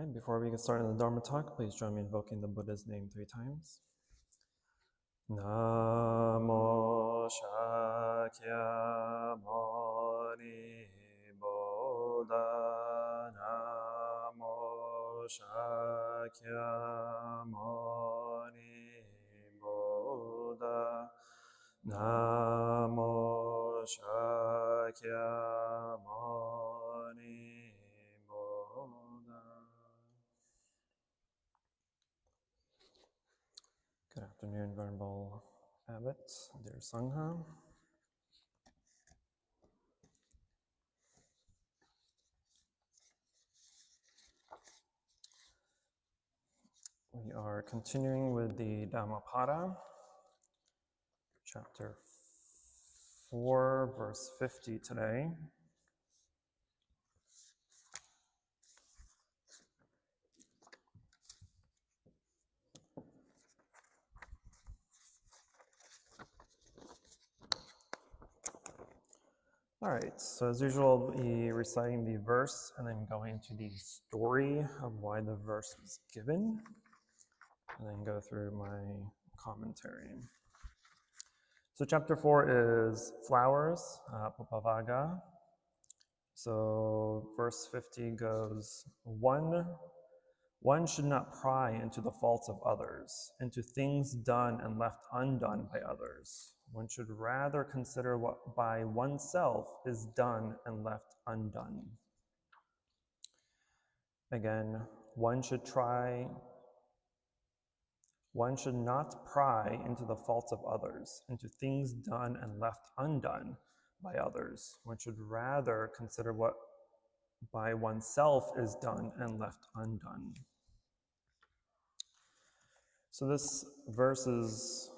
right, before we get started on the Dharma talk, please join me in invoking the Buddha's name 3 times. Namo Shakyamuni Buddha. Namo Shakyamuni Buddha. Namo Shakyamuni Buddha. Good afternoon, Venerable Abbot, dear Sangha. We are continuing with the Dhammapada, chapter 4, verse 50 today. All right, so as usual, I'll be reciting the verse and then going into the story of why the verse was given, and then go through my commentary. So chapter 4 is flowers, Papavaga. So verse 50 goes, one should not pry into the faults of others, into things done and left undone by others. One should rather consider what by oneself is done and left undone. Again, one should not pry into the faults of others, into things done and left undone by others. One should rather consider what by oneself is done and left undone. So this verse is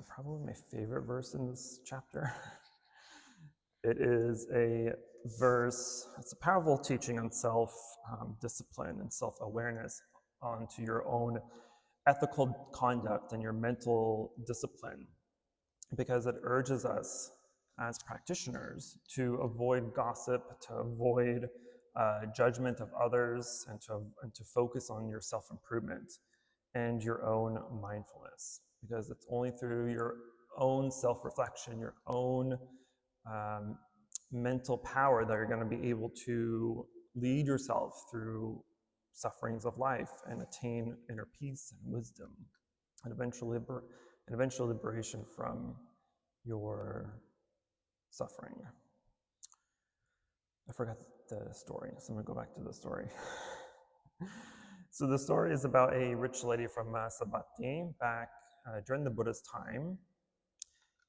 probably my favorite verse in this chapter. It is a verse, it's a powerful teaching on self-discipline and self-awareness onto your own ethical conduct and your mental discipline, because it urges us as practitioners to avoid gossip, to avoid judgment of others, and to focus on your self-improvement and your own mindfulness, because it's only through your own self-reflection, your own mental power that you're going to be able to lead yourself through sufferings of life and attain inner peace and wisdom, and eventual liberation from your suffering. I forgot the story, so I'm going to go back to the story. So the story is about a rich lady from Savatthi back during the Buddha's time.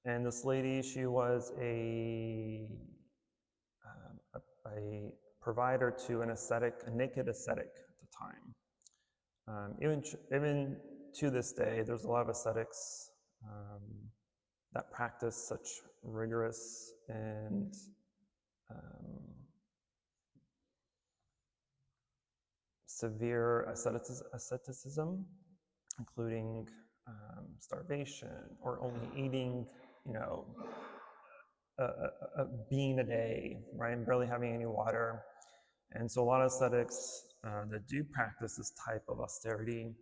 And this lady, she was a provider to an ascetic, a naked ascetic at the time. Even to this day, there's a lot of ascetics that practice such rigorous and severe asceticism, including starvation or only eating, a bean a day, right, and barely having any water. And so a lot of ascetics that do practice this type of austerity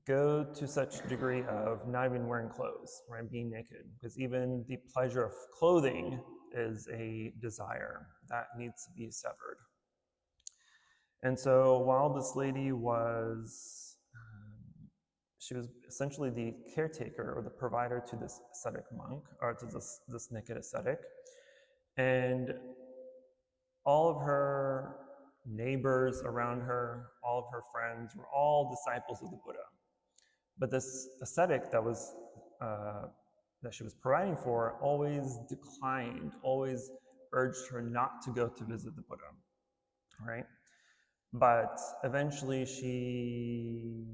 go to such a degree of not even wearing clothes, right, being naked, because even the pleasure of clothing is a desire that needs to be severed. And so while this lady was, she was essentially the caretaker or the provider to this ascetic monk, or to this naked ascetic, and all of her neighbors around her, all of her friends were all disciples of the Buddha. But this ascetic that she was providing for always declined, always urged her not to go to visit the Buddha, right? But eventually she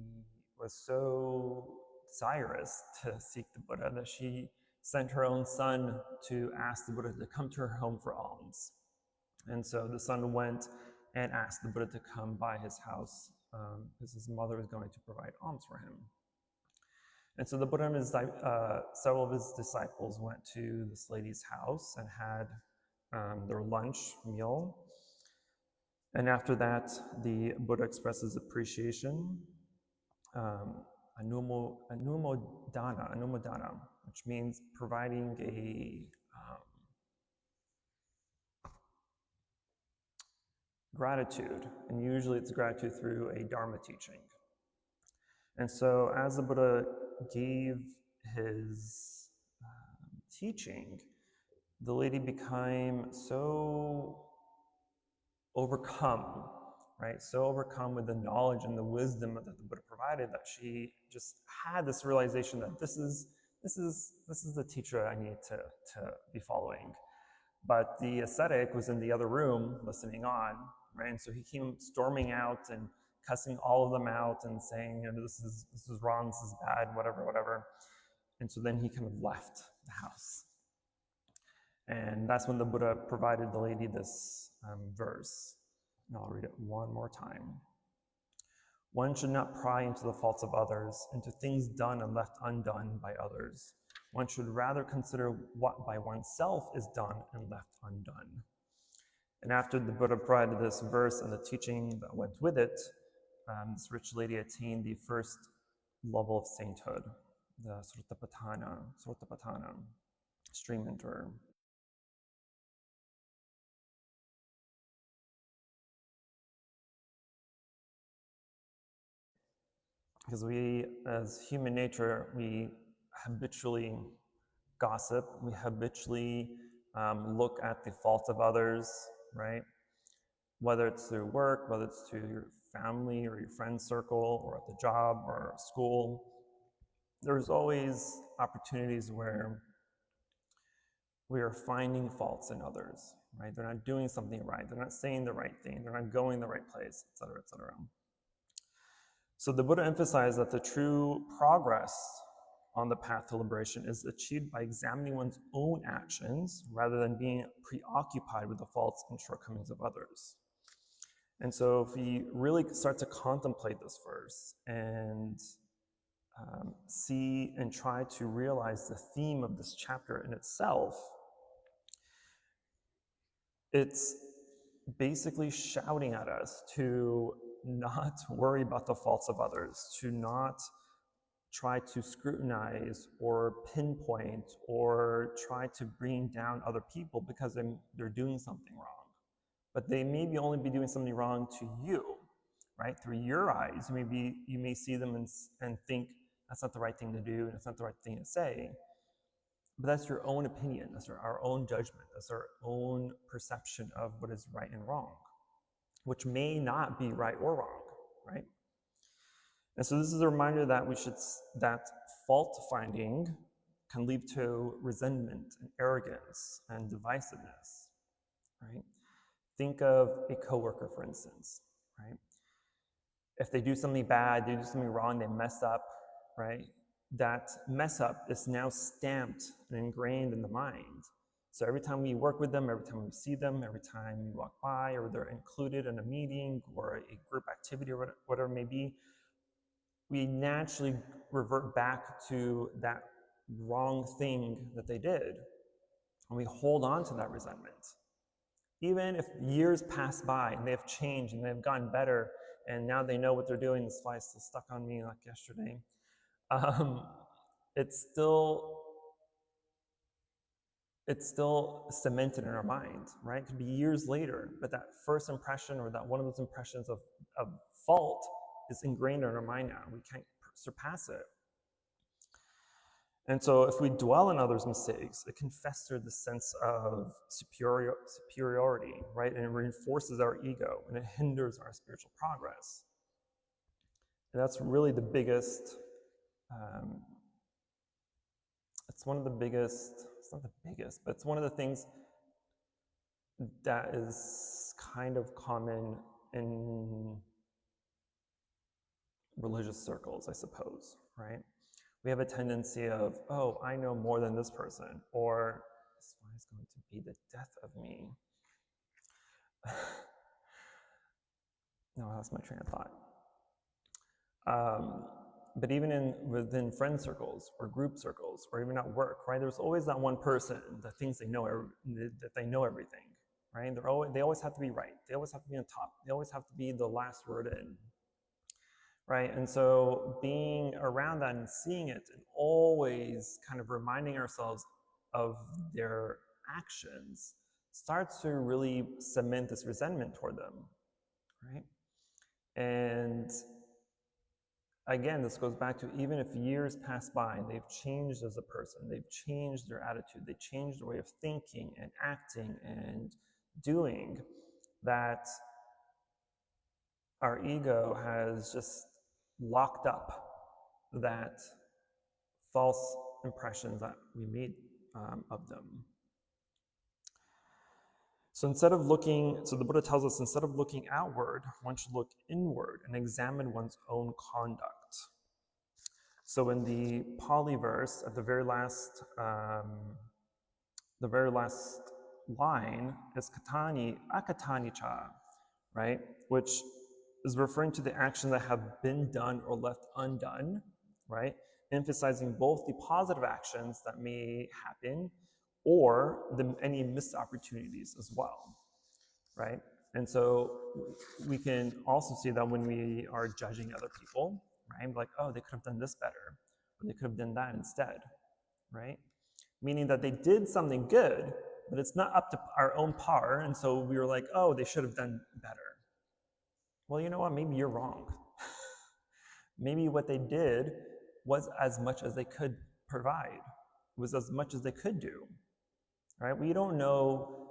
was so desirous to seek the Buddha that she sent her own son to ask the Buddha to come to her home for alms. And so the son went and asked the Buddha to come by his house because his mother was going to provide alms for him. And so the Buddha and several of his disciples went to this lady's house and had their lunch meal. And after that, the Buddha expresses appreciation, anumodana, which means providing a gratitude, and usually it's gratitude through a Dharma teaching. And so as the Buddha gave his teaching, the lady became so overcome, right? So overcome with the knowledge and the wisdom that the Buddha provided that she just had this realization that this is the teacher I need to be following. But the ascetic was in the other room listening on, right? And so he came storming out and cussing all of them out and saying, you know, this is wrong, this is bad, whatever. And so then he kind of left the house. And that's when the Buddha provided the lady this verse. And I'll read it one more time. One should not pry into the faults of others, into things done and left undone by others. One should rather consider what by oneself is done and left undone. And after the Buddha provided this verse and the teaching that went with it, this rich lady attained the first level of sainthood, the Sotapatthana, stream enterer. Because we, as human nature, we habitually gossip, we habitually look at the faults of others, right? Whether it's through work, whether it's through your family or your friend circle, or at the job or school, there's always opportunities where we are finding faults in others, right? They're not doing something right, they're not saying the right thing, they're not going the right place, etc., etc. So the Buddha emphasized that the true progress on the path to liberation is achieved by examining one's own actions rather than being preoccupied with the faults and shortcomings of others. And so if we really start to contemplate this verse and see and try to realize the theme of this chapter in itself, it's basically shouting at us to not worry about the faults of others, to not try to scrutinize or pinpoint or try to bring down other people because they're doing something wrong. But they may only be doing something wrong to you, right? Through your eyes, you may see them and think that's not the right thing to do and it's not the right thing to say. But that's your own opinion, that's our own judgment, that's our own perception of what is right and wrong, which may not be right or wrong, right? And so this is a reminder that that fault finding can lead to resentment and arrogance and divisiveness, right? Think of a coworker, for instance, right? If they do something bad, they do something wrong, they mess up, right? That mess up is now stamped and ingrained in the mind. So every time we work with them, every time we see them, every time we walk by, or they're included in a meeting or a group activity or whatever it may be, we naturally revert back to that wrong thing that they did. And we hold on to that resentment. Even if years pass by and they have changed and they've gotten better and now they know what they're doing, this fly is still stuck on me like yesterday, it's still cemented in our mind, right? It could be years later, but that first impression or that one of those impressions of fault is ingrained in our mind now. We can't surpass it. And so if we dwell on others' mistakes, it can fester the sense of superiority, right? And it reinforces our ego and it hinders our spiritual progress. And that's really the biggest, it's one of the biggest, it's not the biggest, but it's one of the things that is kind of common in religious circles, I suppose, right? We have a tendency of, oh, I know more than this person, or this one is going to be the death of me. No, I lost my train of thought. But even within friend circles or group circles or even at work, right? There's always that one person that thinks they know everything. right? They always have to be right. They always have to be on top. They always have to be the last word in, right? And so being around that and seeing it and always kind of reminding ourselves of their actions starts to really cement this resentment toward them, right? And again, this goes back to even if years pass by and they've changed as a person, they've changed their attitude, they changed their way of thinking and acting and doing, that our ego has just locked up that false impressions that we made of them. So the Buddha tells us, instead of looking outward, one should look inward and examine one's own conduct. So in the Pali verse, at the very last line is katani, akatani cha, right? Which is referring to the actions that have been done or left undone, right? Emphasizing both the positive actions that may happen or any missed opportunities as well, right? And so we can also see that when we are judging other people, right? Like, oh, they could have done this better, or they could have done that instead, right? Meaning that they did something good, but it's not up to our own par, and so we were like, oh, they should have done better. Well, you know what? Maybe you're wrong. Maybe what they did was as much as they could provide, was as much as they could do. Right? We don't know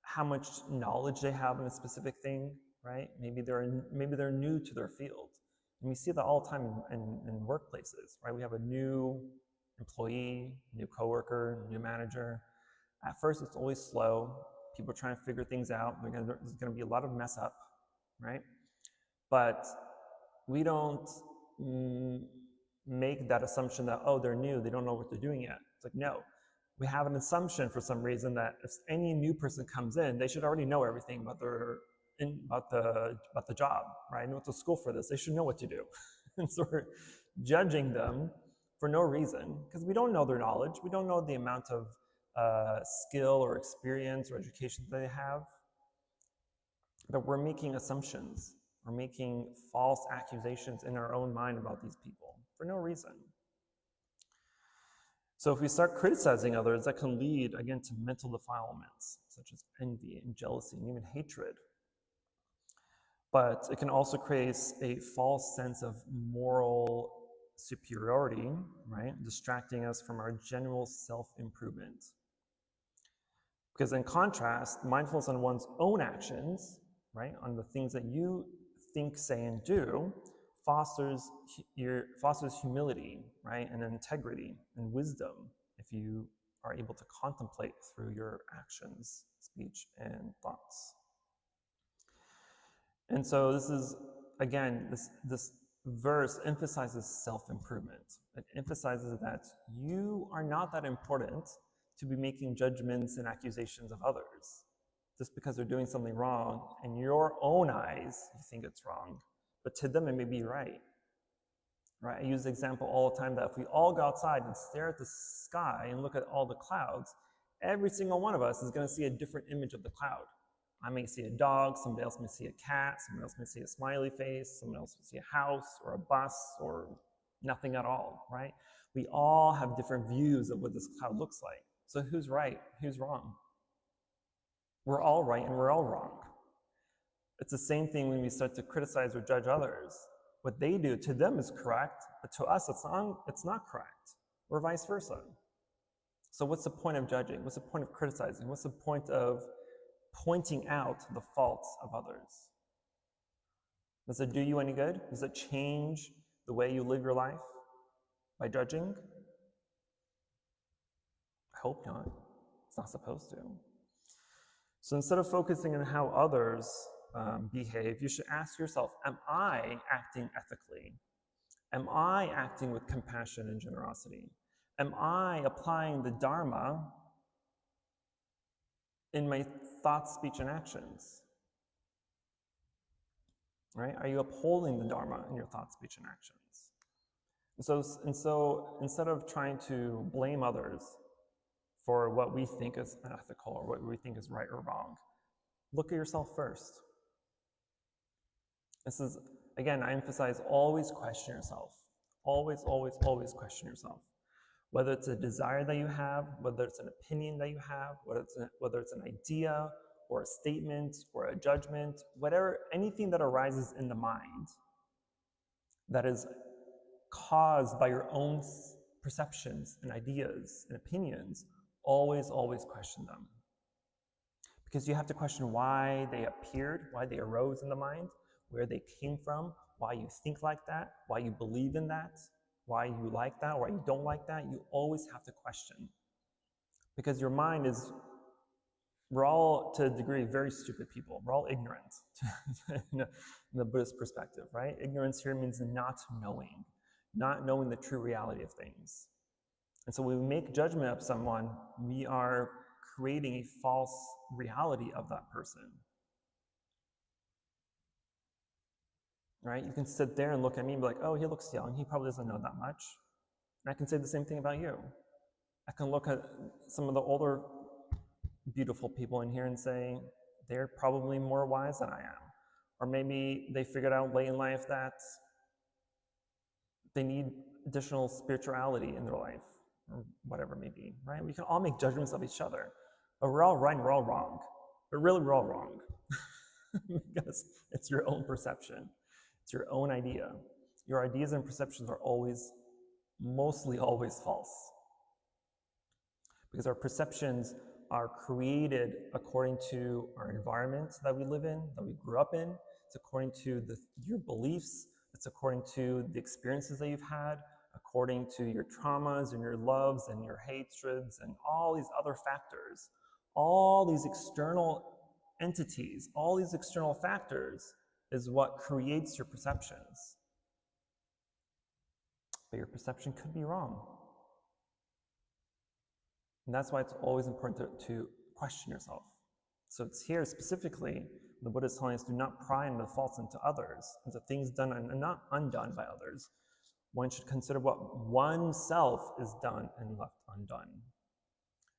how much knowledge they have in a specific thing, right? Maybe they're new to their field. And we see that all the time in workplaces, right? We have a new employee, new coworker, new manager. At first, it's always slow. People are trying to figure things out. There's going to be a lot of mess up, right? But we don't make that assumption that, oh, they're new, they don't know what they're doing yet. It's like, no. We have an assumption for some reason that if any new person comes in, they should already know everything about the job, right? They went to school for this. They should know what to do. And so we're judging them for no reason because we don't know their knowledge. We don't know the amount of skill or experience or education that they have. But we're making assumptions. We're making false accusations in our own mind about these people for no reason. So if we start criticizing others, that can lead, again, to mental defilements, such as envy and jealousy and even hatred. But it can also create a false sense of moral superiority, right? Distracting us from our general self-improvement. Because in contrast, mindfulness on one's own actions, right, on the things that you think, say, and do, fosters humility, right, and integrity and wisdom if you are able to contemplate through your actions, speech, and thoughts. And so this is, again, this verse emphasizes self-improvement. It emphasizes that you are not that important to be making judgments and accusations of others just because they're doing something wrong. In your own eyes, you think it's wrong. But to them, it may be right. Right? I use the example all the time that if we all go outside and stare at the sky and look at all the clouds, every single one of us is going to see a different image of the cloud. I may see a dog, somebody else may see a cat, someone else may see a smiley face, someone else may see a house or a bus or nothing at all, right? We all have different views of what this cloud looks like. So who's right? Who's wrong? We're all right and we're all wrong. It's the same thing when we start to criticize or judge others. What they do to them is correct, but to us it's not correct, or vice versa. So what's the point of judging? What's the point of criticizing? What's the point of pointing out the faults of others? Does it do you any good? Does it change the way you live your life by judging? I hope not. It's not supposed to. So instead of focusing on how others behave, you should ask yourself, am I acting ethically? Am I acting with compassion and generosity? Am I applying the Dharma in my thoughts, speech, and actions? Right? Are you upholding the Dharma in your thoughts, speech, and actions? And so instead of trying to blame others for what we think is unethical or what we think is right or wrong. Look at yourself first. This is, again, I emphasize, always question yourself. Always, always, always question yourself. Whether it's a desire that you have, whether it's an opinion that you have, whether it's an idea or a statement or a judgment, whatever, anything that arises in the mind that is caused by your own perceptions and ideas and opinions, always, always question them. Because you have to question why they appeared, why they arose in the mind, where they came from, why you think like that, why you believe in that, why you like that, why you don't like that. You always have to question. Because your mind is, we're all, to a degree, very stupid people. We're all ignorant in the Buddhist perspective, right? Ignorance here means not knowing the true reality of things. And so when we make judgment of someone, we are creating a false reality of that person. Right? You can sit there and look at me and be like, oh, he looks young. He probably doesn't know that much. And I can say the same thing about you. I can look at some of the older, beautiful people in here and say, they're probably more wise than I am. Or maybe they figured out late in life that they need additional spirituality in their life, or whatever it may be, right? We can all make judgments of each other, but we're all right and we're all wrong. But really, we're all wrong because it's your own perception. It's your own idea. Your ideas and perceptions are always, mostly always false. Because our perceptions are created according to our environment that we live in, that we grew up in. It's according to your beliefs. It's according to the experiences that you've had, according to your traumas and your loves and your hatreds and all these other factors. All these external entities, all these external factors is what creates your perceptions. But your perception could be wrong. And that's why it's always important to question yourself. So it's here specifically, the Buddha is telling us, do not pry into the faults into others, into things done and not undone by others. One should consider what oneself is done and left undone.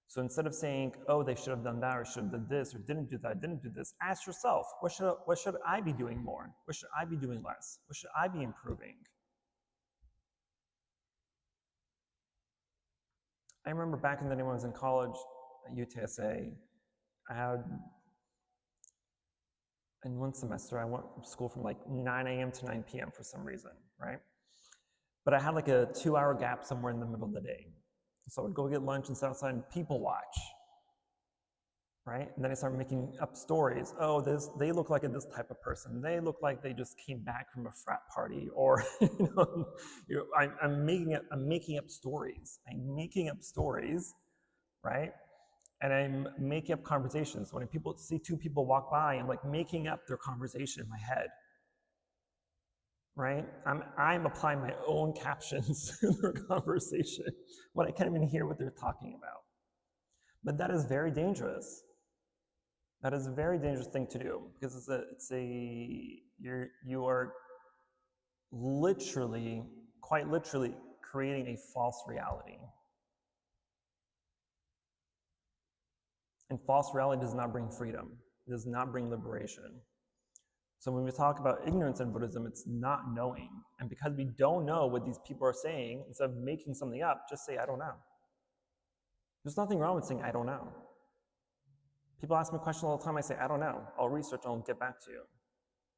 So instead of saying, oh, they should have done that, or should have done this, or didn't do that, didn't do this, ask yourself, what should I be doing more? What should I be doing less? What should I be improving? I remember back in the day when I was in college at UTSA, I had, in one semester, I went to school from like 9 a.m. to 9 p.m. for some reason, right? But I had like a 2-hour gap somewhere in the middle of the day. So I would go get lunch and sit outside and people watch, right? And then I started making up stories. Oh, they look like this type of person. They look like they just came back from a frat party, or I'm making up stories. I'm making up stories, right? And I'm making up conversations. When people see two people walk by, I'm like making up their conversation in my head. Right? I'm applying my own captions to their conversation when I can't even hear what they're talking about. But that is very dangerous. That is a very dangerous thing to do, because you are literally, quite literally, creating a false reality. And false reality does not bring freedom. It does not bring liberation. So when we talk about ignorance in Buddhism, it's not knowing. And because we don't know what these people are saying, instead of making something up, just say, I don't know. There's nothing wrong with saying, I don't know. People ask me a question all the time, I say, I don't know. I'll research and I'll get back to you.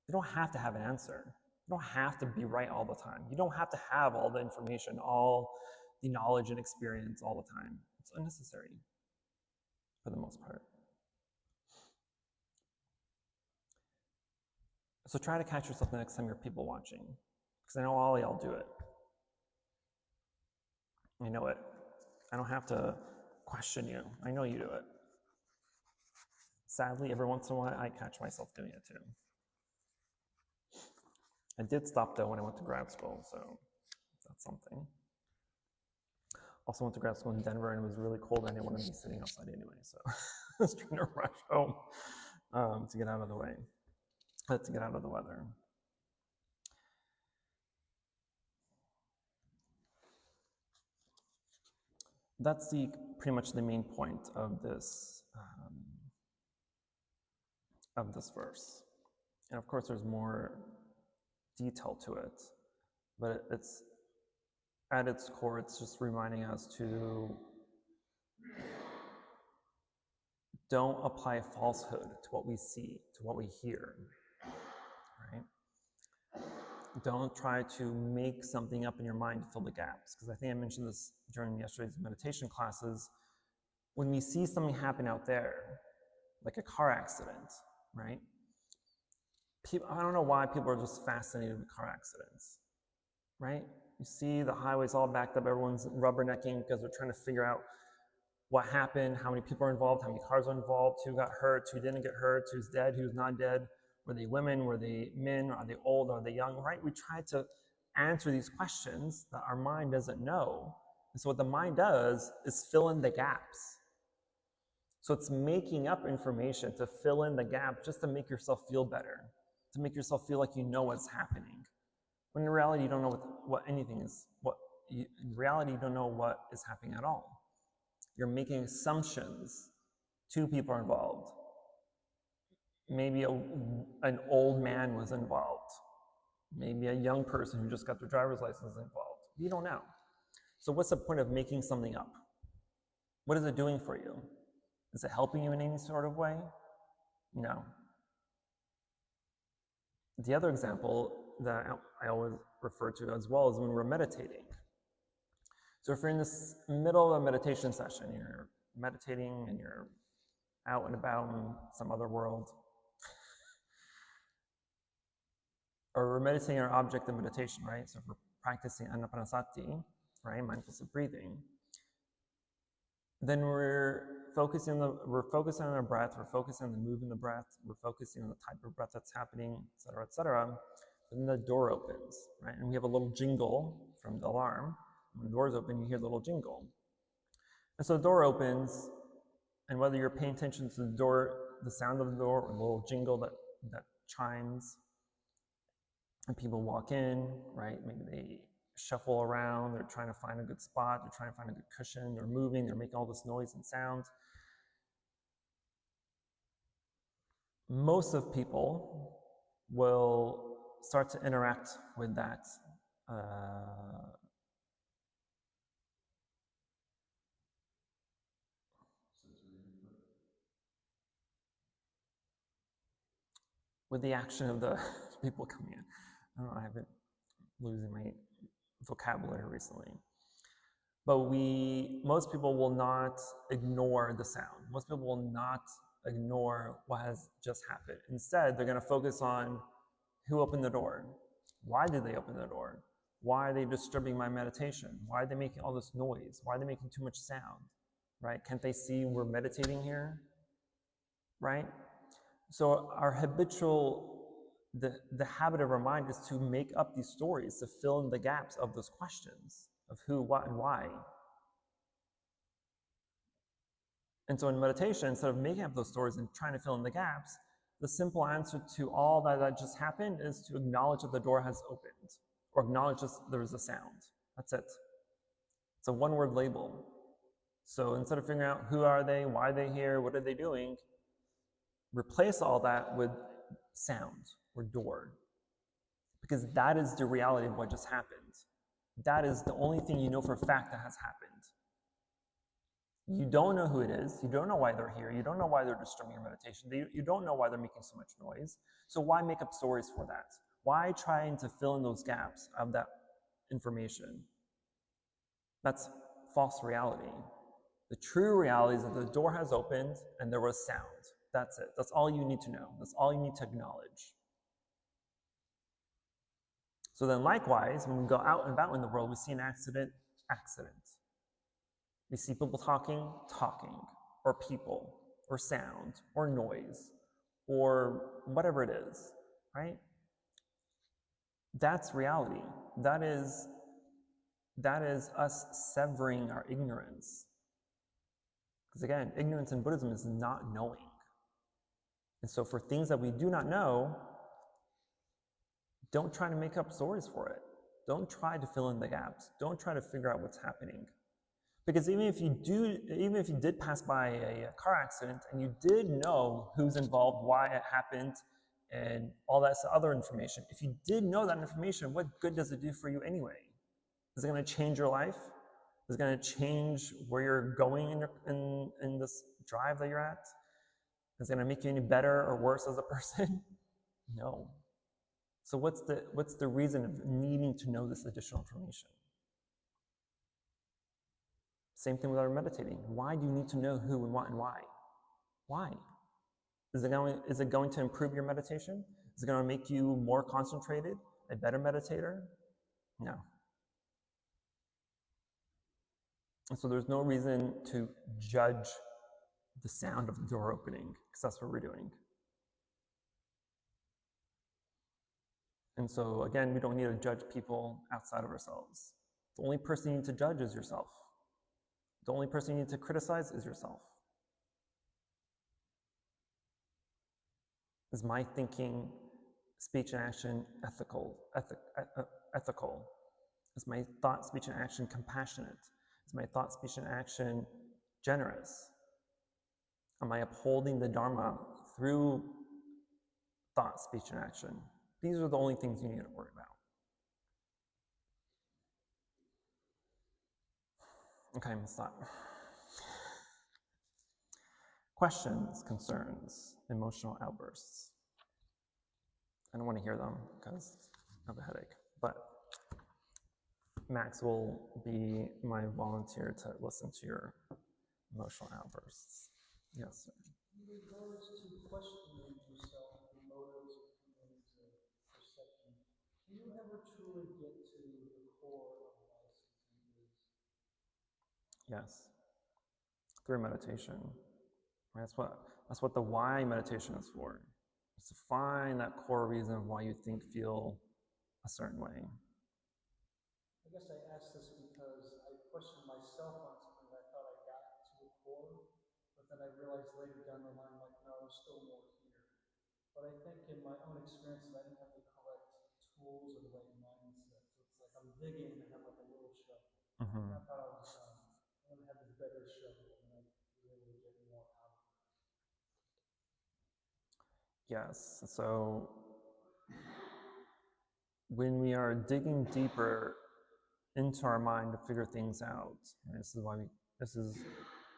You don't have to have an answer. You don't have to be right all the time. You don't have to have all the information, all the knowledge and experience all the time. It's unnecessary for the most part. So try to catch yourself the next time you're people watching, because I know all y'all do it. I know it. I don't have to question you. I know you do it. Sadly, every once in a while, I catch myself doing it too. I did stop though when I went to grad school, so that's something. Also went to grad school in Denver, and it was really cold. I didn't want to be sitting outside anyway, so I was trying to rush home to get out of the way. To get out of the weather. That's the pretty much the main point of this verse. And of course, there's more detail to it, but it's at its core, it's just reminding us to don't apply falsehood to what we see, to what we hear, right? Don't try to make something up in your mind to fill the gaps. Because I think I mentioned this during yesterday's meditation classes. When we see something happen out there, like a car accident, right? I don't know why people are just fascinated with car accidents, right? You see the highways all backed up, everyone's rubbernecking because they're trying to figure out what happened, how many people are involved, how many cars are involved, who got hurt, who didn't get hurt, who's dead, who's not dead. Were they women? Were they men? Are they old? Are they young? Right? We try to answer these questions that our mind doesn't know. And so what the mind does is fill in the gaps. So it's making up information to fill in the gap just to make yourself feel better, to make yourself feel like you know what's happening. When in reality, you don't know what anything is. In reality, you don't know what is happening at all. You're making assumptions. Two people are involved. Maybe an old man was involved. Maybe a young person who just got their driver's license involved. You don't know. So what's the point of making something up? What is it doing for you? Is it helping you in any sort of way? No. The other example that I always refer to as well is when we're meditating. So if you're in this middle of a meditation session, you're meditating and you're out and about in some other world, or we're meditating on our object of meditation, right? So if we're practicing anapanasati, right, mindfulness of breathing, then we're focusing on our breath, we're focusing on the movement of the breath, we're focusing on the type of breath that's happening, et cetera, et cetera. Then the door opens, right? And we have a little jingle from the alarm. When the doors open, you hear the little jingle. And so the door opens, and whether you're paying attention to the door, the sound of the door, or the little jingle that chimes, and people walk in, right? Maybe they shuffle around, they're trying to find a good spot, they're trying to find a good cushion, they're moving, they're making all this noise and sound. Most of people will start to interact with that with the action of the people coming in. I don't know, I've been losing my vocabulary recently. But most people will not ignore the sound. Most people will not ignore what has just happened. Instead, they're going to focus on who opened the door. Why did they open the door? Why are they disturbing my meditation? Why are they making all this noise? Why are they making too much sound? Right? Can't they see we're meditating here? Right? So our the habit of our mind is to make up these stories, to fill in the gaps of those questions of who, what, and why. And so in meditation, instead of making up those stories and trying to fill in the gaps, the simple answer to all that just happened is to acknowledge that the door has opened, or acknowledge that there's a sound. That's it. It's a one-word label. So instead of figuring out who are they, why are they here, what are they doing, replace all that with sound or door, because that is the reality of what just happened. That is the only thing you know for a fact that has happened. You don't know who it is. You don't know why they're here. You don't know why they're disturbing your meditation. You don't know why they're making so much noise. So why make up stories for that? Why trying to fill in those gaps of that information? That's false reality. The true reality is that the door has opened and there was sound. That's it. That's all you need to know. That's all you need to acknowledge. So then likewise, when we go out and about in the world, we see an accident. We see people talking, or people, or sound, or noise, or whatever it is, right? That's reality. That is us severing our ignorance. Because again, ignorance in Buddhism is not knowing. And so for things that we do not know, don't try to make up stories for it. Don't try to fill in the gaps. Don't try to figure out what's happening. Because even if you did pass by a car accident and you did know who's involved, why it happened, and all that other information, if you did know that information, what good does it do for you anyway? Is it going to change your life? Is it going to change where you're going in this drive that you're at? Is it going to make you any better or worse as a person? No. So what's the reason of needing to know this additional information? Same thing with our meditating. Why do you need to know who and what and why? Why? Is it going to improve your meditation? Is it going to make you more concentrated, a better meditator? No. And so there's no reason to judge the sound of the door opening, because that's what we're doing. And so again, we don't need to judge people outside of ourselves. The only person you need to judge is yourself. The only person you need to criticize is yourself. Is my thinking, speech, and action ethical? Is my thought, speech, and action compassionate? Is my thought, speech, and action generous? Am I upholding the Dharma through thought, speech, and action? These are the only things you need to worry about. Okay, let's stop. Questions, concerns, emotional outbursts. I don't want to hear them because I have a headache, but Max will be my volunteer to listen to your emotional outbursts. Yes, sir. In regards to questioning yourself, the motives of feelings and perception, can you ever truly get to the core of life's intent? Yes, through meditation. Right? That's what the why meditation is for. It's to find that core reason of why you feel a certain way. I guess I asked this because I questioned myself on something I thought I got to the core, but then I realized later down the line, like, no, there's still more here. But I think in my own experiences, I didn't have the correct tools or the right mindset. So it's like I'm digging and I have like a little shovel. And I thought I was done. I'm going to have this better shovel and I was able to get more out of it. Yes, so when we are digging deeper into our mind to figure things out, right, this is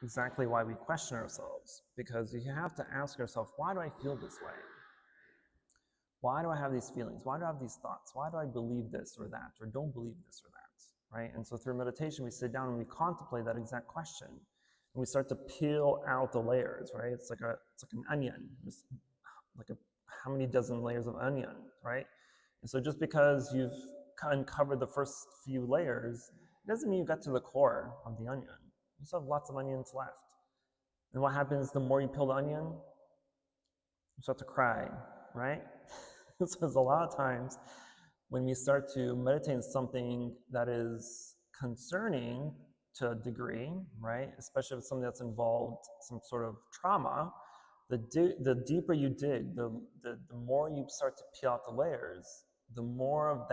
exactly why we question ourselves, because you have to ask yourself, why do I feel this way? Why do I have these feelings? Why do I have these thoughts? Why do I believe this or that, or don't believe this or that, right? And so through meditation, we sit down and we contemplate that exact question, and we start to peel out the layers, right? It's like an onion. It's like how many dozen layers of onion, right? And so just because you've uncovered the first few layers, it doesn't mean you got to the core of the onion. You still have lots of onions left. And what happens the more you peel the onion? You start to cry, right? So there's a lot of times when we start to meditate on something that is concerning to a degree, right? Especially if it's something that's involved some sort of trauma, the deeper you dig, the more you start to peel out the layers, the more of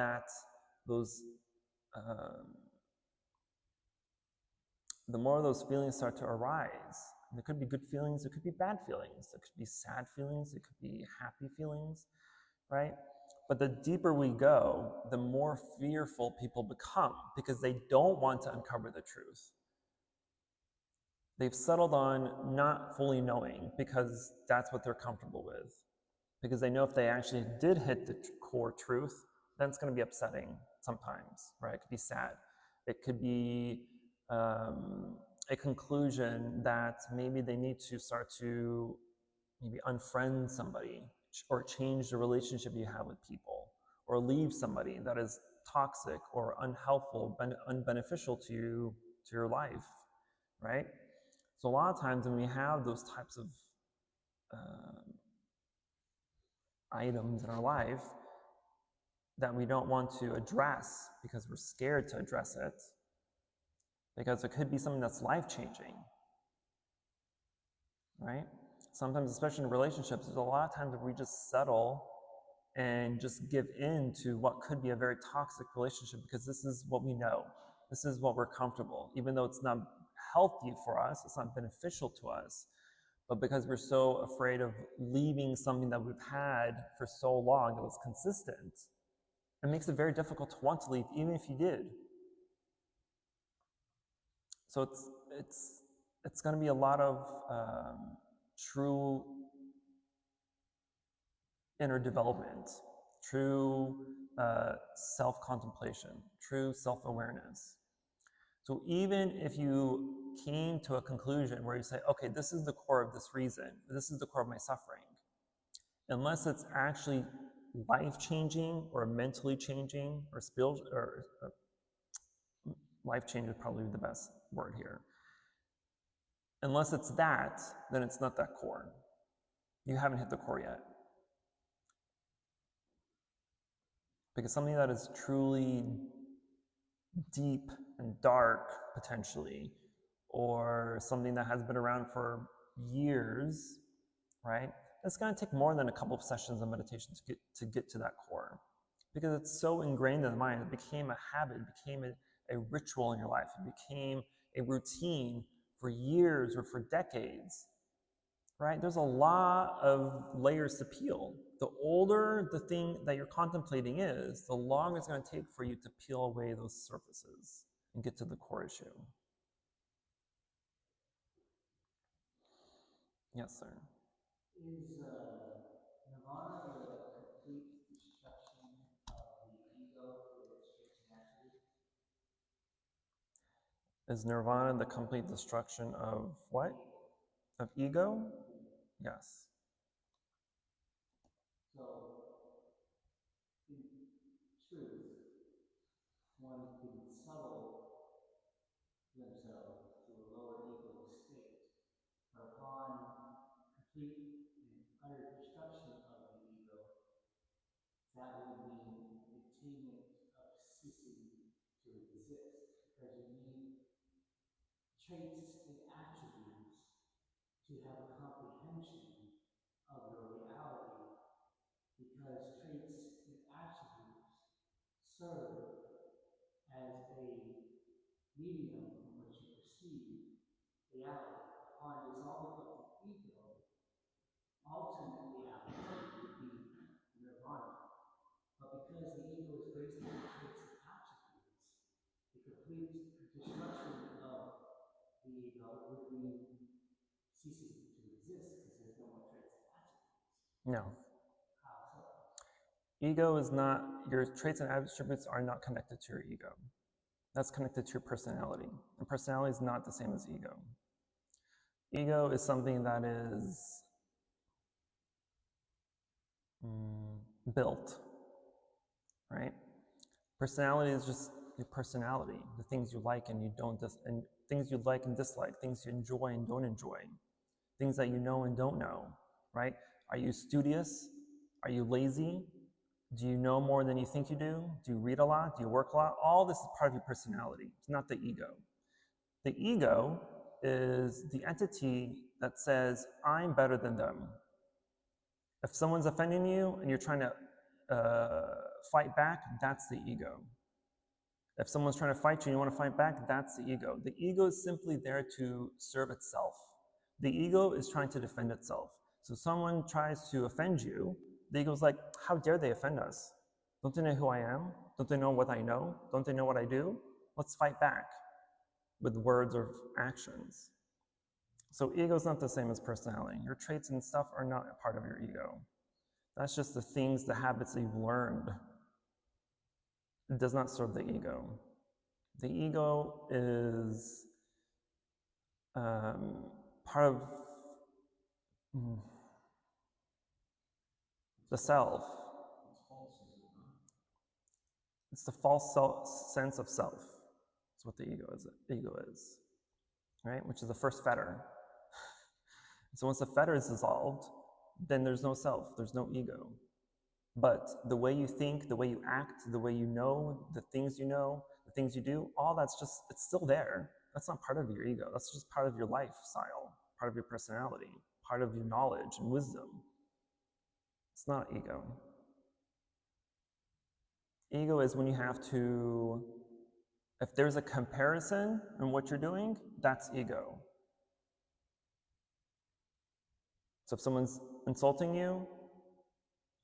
the more those feelings start to arise. There could be good feelings, there could be bad feelings, there could be sad feelings, there could be happy feelings, right? But the deeper we go, the more fearful people become because they don't want to uncover the truth. They've settled on not fully knowing because that's what they're comfortable with. Because they know if they actually did hit the core truth, then it's going to be upsetting sometimes, right? It could be sad. It could be a conclusion that maybe they need to start to maybe unfriend somebody or change the relationship you have with people or leave somebody that is toxic or unhelpful, unbeneficial to your life, right? So a lot of times when we have those types of items in our life that we don't want to address because we're scared to address it, because it could be something that's life-changing, right? Sometimes, especially in relationships, there's a lot of times where we just settle and just give in to what could be a very toxic relationship because this is what we know. This is what we're comfortable, even though it's not healthy for us, it's not beneficial to us, but because we're so afraid of leaving something that we've had for so long that was consistent, it makes it very difficult to want to leave, even if you did. So it's going to be a lot of true inner development, true self-contemplation, true self-awareness. So even if you came to a conclusion where you say, okay, this is the core of this reason, this is the core of my suffering, unless it's actually life-changing or mentally changing or spiritual, or life-changing is probably the best word here. Unless it's that, then it's not that core. You haven't hit the core yet. Because something that is truly deep and dark, potentially, or something that has been around for years, right? It's going to take more than a couple of sessions of meditation to get to that core. Because it's so ingrained in the mind, it became a habit, it became a ritual in your life, it became a routine for years or for decades, right? There's a lot of layers to peel. The older the thing that you're contemplating is, the longer it's going to take for you to peel away those surfaces and get to the core issue. Yes, sir. Is nirvana the complete destruction of the ego for its traits and attributes? Is nirvana the complete destruction of what? Of ego? Yes. So, in truth, one can settle themselves to a lower ego state, but upon complete and utter destruction of the ego, that would mean the attainment of ceasing to exist, because you need traits and attributes to have a comprehension of your reality, because traits and attributes serve as a medium from which you perceive reality. Upon dissolving of the ego, ultimate reality would be nirvana. But because the ego is based on traits and attributes, the complete destruction of the ego would mean ceasing to exist, because there's no more traits and attributes. No. How so? Ego is not, your traits and attributes are not connected to your ego. That's connected to your personality. And personality is not the same as ego. Ego is something that is built, right? Personality is just your personality, the things you like and you don't, and things you like and dislike, things you enjoy and don't enjoy, things that you know and don't know, right? Are you studious? Are you lazy? Do you know more than you think you do? Do you read a lot? Do you work a lot? All this is part of your personality. It's not the ego. The ego is the entity that says, I'm better than them. If someone's offending you and you're trying to fight back, that's the ego. If someone's trying to fight you and you want to fight back, that's the ego. The ego is simply there to serve itself. The ego is trying to defend itself. So someone tries to offend you, the ego's like, how dare they offend us? Don't they know who I am? Don't they know what I know? Don't they know what I do? Let's fight back with words or actions. So ego is not the same as personality. Your traits and stuff are not a part of your ego. That's just the things, the habits that you've learned. It does not serve the ego. The ego is part of the self. It's the false sense of self. That's what the ego is, right? Which is the first fetter. So once the fetter is dissolved, then there's no self, there's no ego. But the way you think, the way you act, the way you know, the things you know, the things you do, all that's just, it's still there. That's not part of your ego. That's just part of your lifestyle, part of your personality, part of your knowledge and wisdom. It's not ego. Ego is when you have to If there's a comparison in what you're doing, that's ego. So if someone's insulting you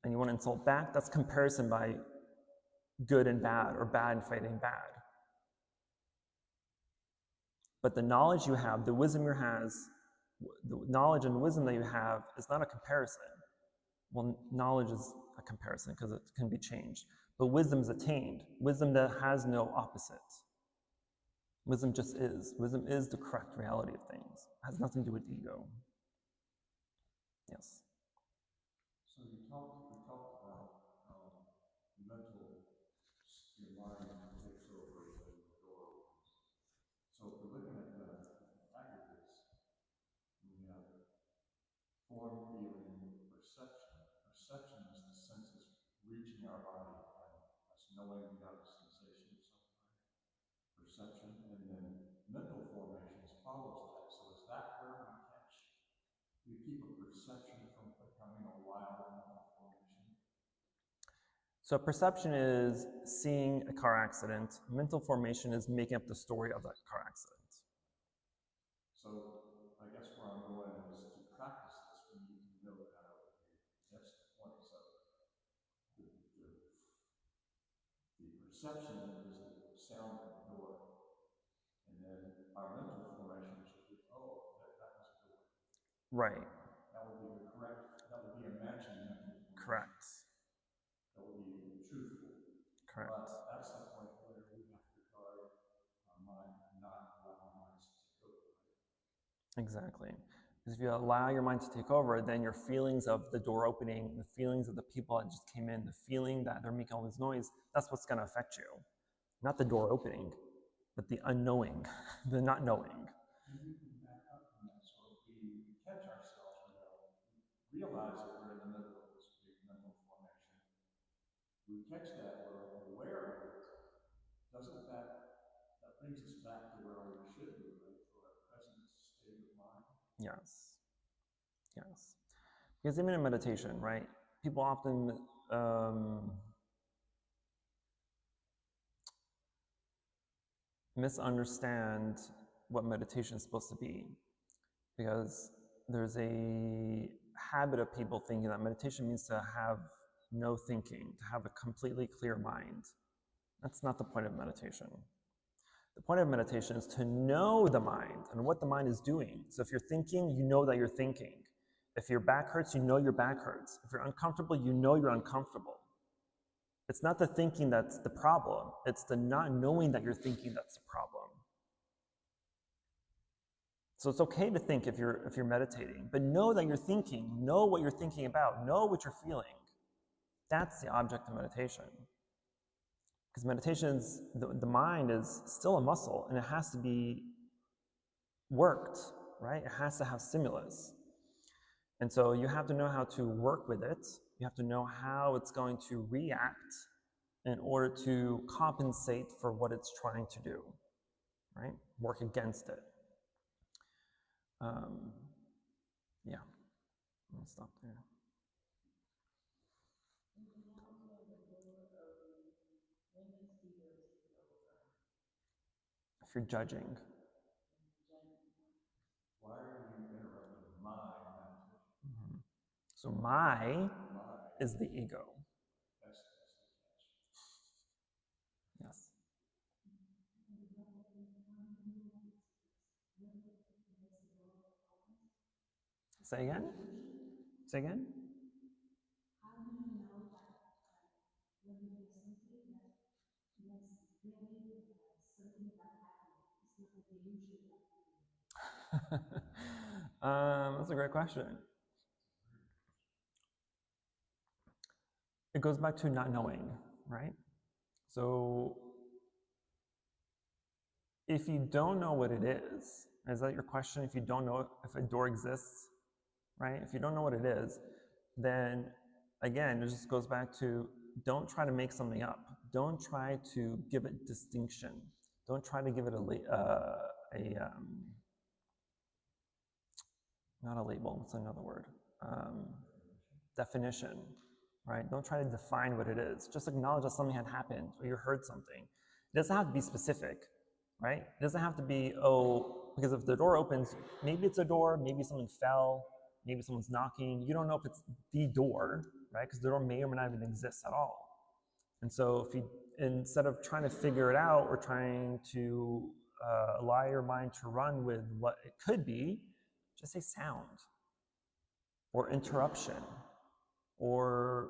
and you want to insult back, that's comparison by good and bad, or bad and fighting bad. But the knowledge you have, the wisdom you have, the knowledge and wisdom that you have is not a comparison. Well, knowledge is a comparison because it can be changed. But wisdom is attained. Wisdom that has no opposite. Wisdom just is. Wisdom is the correct reality of things. It has nothing to do with ego. Yes. So we talked about how mental, your mind takes over when the door opens. So if we're looking at the aggregates, we have form, feeling, perception. Perception is the senses reaching our body and us knowing we have a sensation of some kind. Perception, and then mental formations follows that. So is that where we keep a perception from becoming a wild mental formation? So perception is seeing a car accident. Mental formation is making up the story of that car accident. So I guess where I'm going is to practice this, we need to know how to catch the point. So the perception is the sound of the door. And then our mental formation should be, oh, that was a door. Right. That would be the correct, that would be a matching mental formation. Correct. That would be truthful. Correct. But that's the point where we have to guard our mind, not allow our minds to take over. Exactly. Because if you allow your mind to take over, then your feelings of the door opening, the feelings of the people that just came in, the feeling that they're making all this noise, that's what's going to affect you. Not the door opening, but the unknowing, the not knowing. And we can back up from that. So if we catch ourselves, realize that we're in the middle of this big mental formation, we catch that, we're aware of it. Doesn't that brings us back to where we should be, right? To our present state of mind? Yes. Yes. Because even in meditation, right, people often misunderstand what meditation is supposed to be. Because there's a habit of people thinking that meditation means to have no thinking, to have a completely clear mind. That's not the point of meditation. The point of meditation is to know the mind and what the mind is doing. So if you're thinking, you know that you're thinking. If your back hurts, you know your back hurts. If you're uncomfortable, you know you're uncomfortable. It's not the thinking that's the problem. It's the not knowing that you're thinking that's the problem. So it's okay to think if you're meditating, but know that you're thinking, know what you're thinking about, know what you're feeling. That's the object of meditation. Because meditation is, the mind is still a muscle and it has to be worked, right? It has to have stimulus. And so you have to know how to work with it. You have to know how it's going to react in order to compensate for what it's trying to do, right? Work against it. Yeah, I'm gonna stop there. If you're judging. Why are you interrupting my meditation? Mm-hmm. So my is the ego. That's the catch. Yes. Say again? Say again? How do you know that when you do something that is really something that happened? It's not a delusion that happened. That's a great question. It goes back to not knowing, right? So if you don't know what it is that your question? If you don't know if a door exists, right? If you don't know what it is, then again, it just goes back to don't try to make something up. Don't try to give it distinction. Don't try to give it not a label, what's another word? Definition, right? Don't try to define what it is. Just acknowledge that something had happened or you heard something. It doesn't have to be specific, right? It doesn't have to be, oh, because if the door opens, maybe it's a door, maybe something fell, maybe someone's knocking. You don't know if it's the door, right? Because the door may or may not even exist at all. And so if you, instead of trying to figure it out or trying to allow your mind to run with what it could be, just say sound or interruption or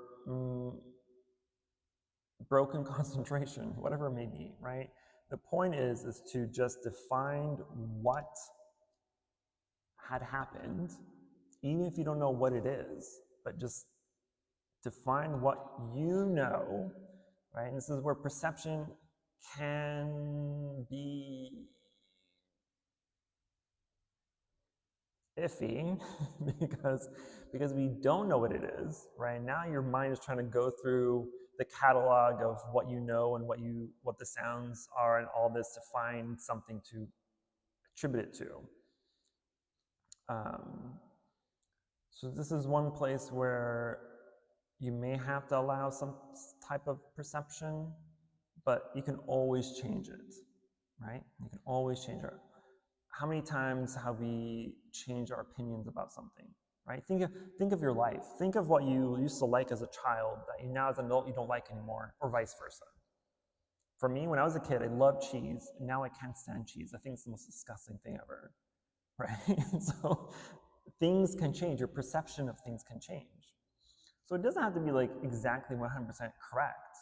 broken concentration, whatever it may be, right? The point is to just define what had happened, even if you don't know what it is, but just define what you know, right? And this is where perception can be iffy because we don't know what it is, right? Now your mind is trying to go through the catalog of what you know and what the sounds are and all this to find something to attribute it to. So this is one place where you may have to allow some type of perception, but you can always change it, right? You can always change it. How many times have we changed our opinions about something, right? Think of your life. Think of what you used to like as a child that you now as an adult you don't like anymore, or vice versa. For me, when I was a kid, I loved cheese, and now I can't stand cheese. I think it's the most disgusting thing ever, right? So things can change. Your perception of things can change. So it doesn't have to be like exactly 100% correct.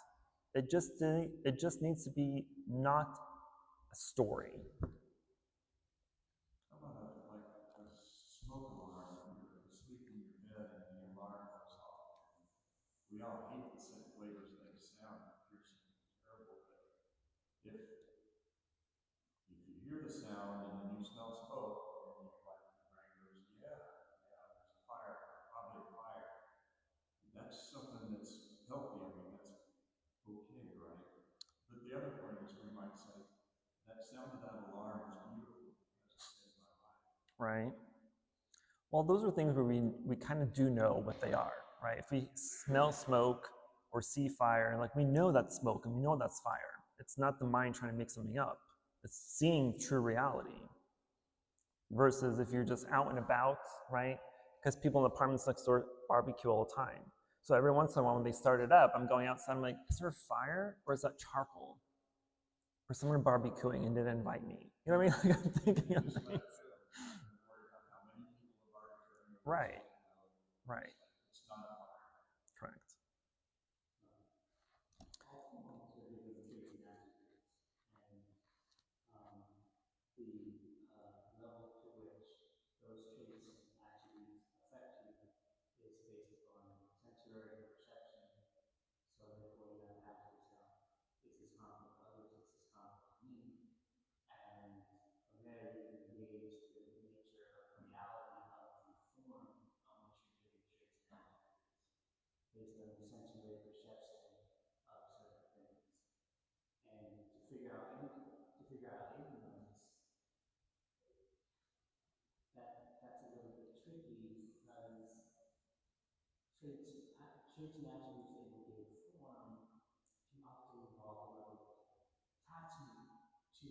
It just needs to be not a story. How about a smoke alarm? You're asleep in your bed and the alarm goes off. We all hate the scent flavors they sound piercing and terrible, but if you hear the sound and then you smell smoke, and your brain goes, yeah, there's a fire, probably a fire. That's something that's healthy. I mean, that's okay, right? But the other point is we might say, that sound of that alarm is beautiful because it saved my life. Right. Well, those are things where we kind of do know what they are, right? If we smell smoke or see fire, like we know that's smoke and we know that's fire. It's not the mind trying to make something up. It's seeing true reality. Versus if you're just out and about, right? Because people in apartments next door barbecue all the time. So every once in a while when they start it up, I'm going outside, I'm like, is there fire or is that charcoal? Or someone barbecuing and didn't invite me. You know what I mean? Like I'm thinking of things. Right. Right. Correct. All forms are given traits and attributes, and the level to which those traits and attributes affect you is based upon sensory perception. So therefore, you have to ask yourself, is this harmful to others? Is this harmful to me? And from there, you can engage the nature of the reality of the form on which you're giving traits and attributes based on your sensory perception of certain things. And to figure out ignorance, that's a little bit tricky because traits and attributes that you give form can often involve a level of attachment to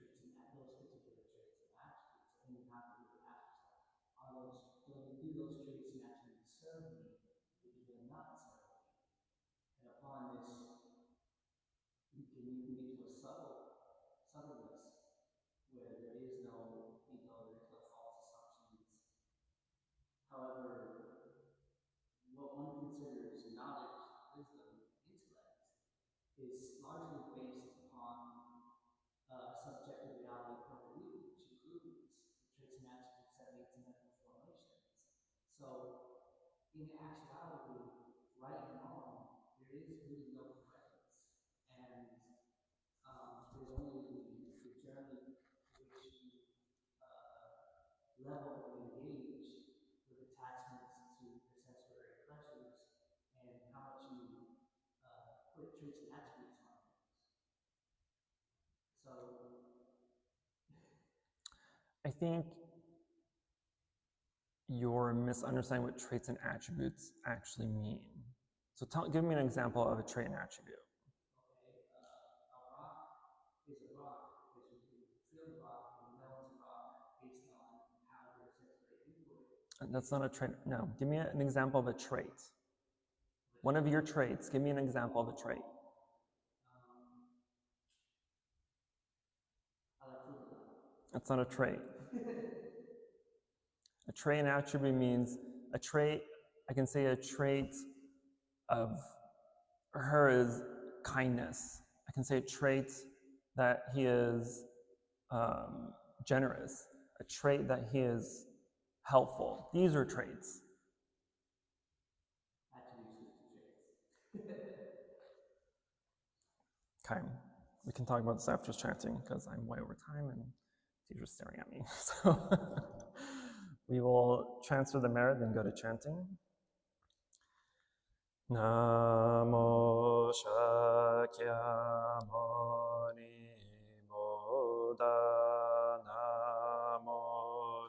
traits and those particular traits and attributes. And then you have to really ask yourself, do those traits and attributes serve me, or do they not serve me? And upon this, you can move into a subtleness where there is no ego, there is no false assumptions. However, what one considers knowledge, wisdom, intellect is largely based upon a subjective reality point of view, which includes the traits and attributes that lead to mental formations. So, in actuality, right and wrong, there is really no correctness. And there's only the journey to which you level and engage with attachments to your sensory pressures and how much you put traits and attributes on things. So, I think you're misunderstanding what traits and attributes actually mean. So give me an example of a trait and attribute. okay, a rock That's not a trait. No, give me an example of a trait. One of your traits. Give me an example of a trait. I like food a lot. That's not a trait. A trait and attribute means a trait. I can say a trait of her is kindness. I can say a trait that he is generous. A trait that he is helpful. These are traits. Attributes is traits. Okay, we can talk about this after chanting because I'm way over time and teacher's staring at me. So we will transfer the merit, then go to chanting. Namo Shakyamuni Buddha. Namo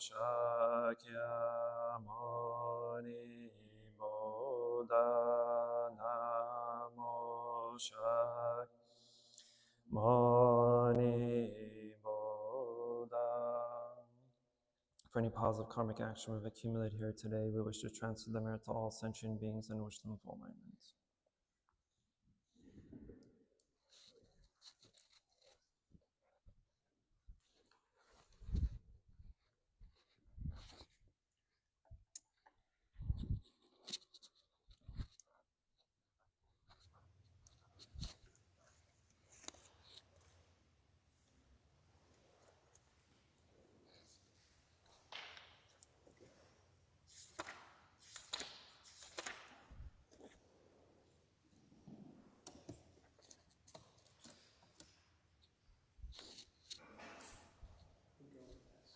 Shakyamuni Buddha. Namo Shakyamuni Buddha. For any positive karmic action we've accumulated here today, we wish to transfer the merit to all sentient beings and wish them full alignment.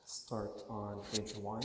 Start on page 1.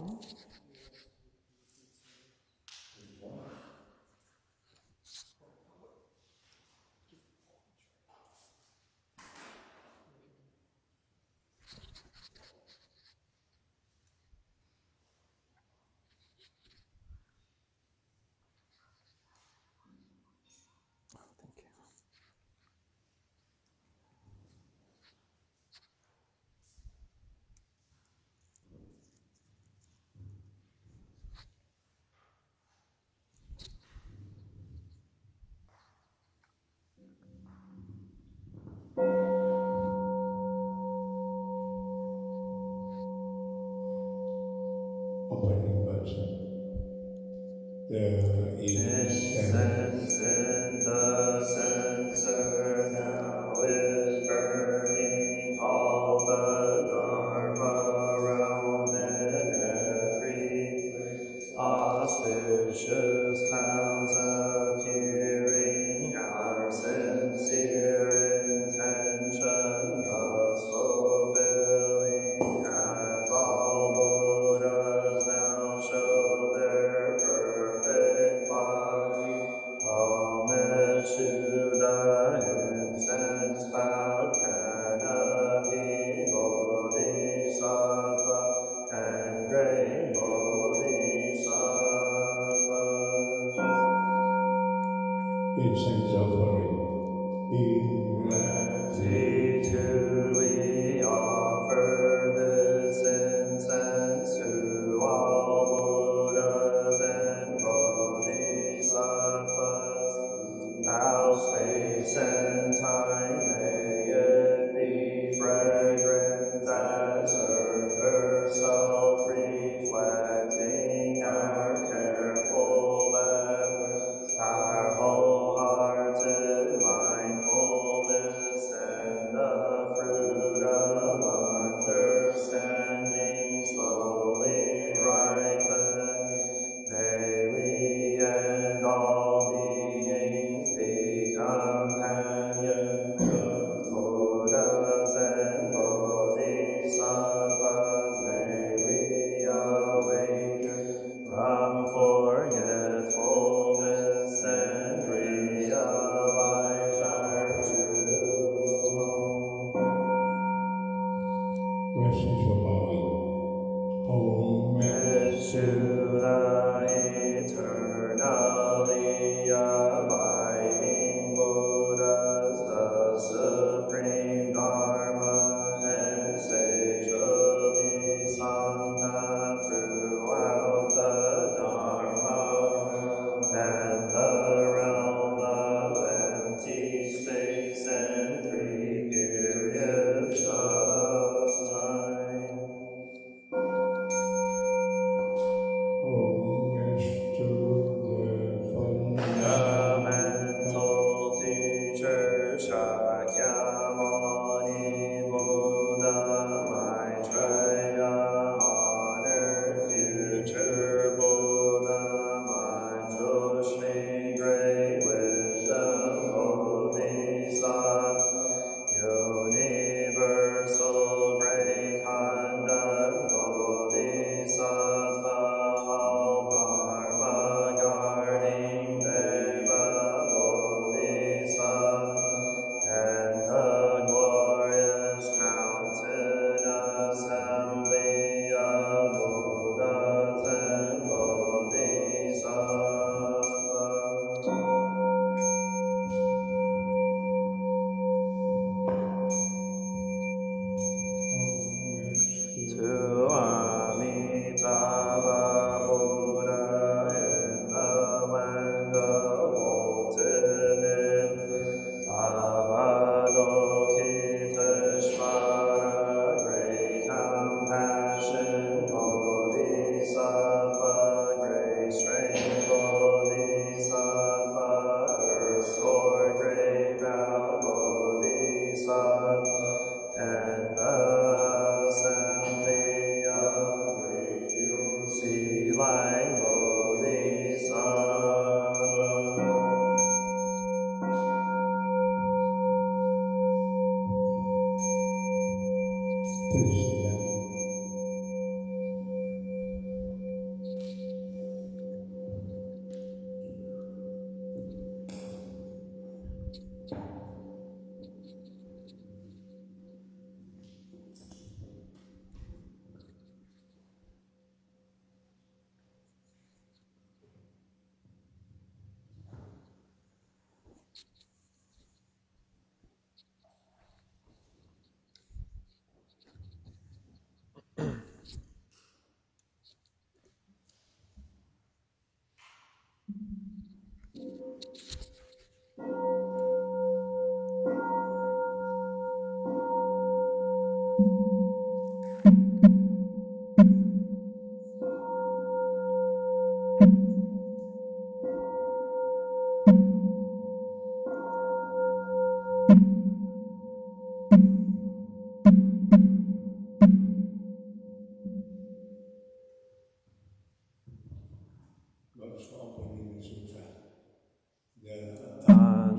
Thank you. Opening version. The Incense in the censer now is burning, all the Dharma realm in every place. Auspicious clouds appearing, our sincere intention thus fulfilling, and all Buddhas now show their perfect body. Homage to the incense spout, canopy, bodhisattva, and great bodhisattvas. incense offering. Gratitude we offer this incense to all Buddhas and Bodhisattvas. Now space and time may it be fragrant as earth herself, reflecting our careful efforts, our wholehearted mindfulness, and the fruit of understanding slowly ripen. May we and all beings be companions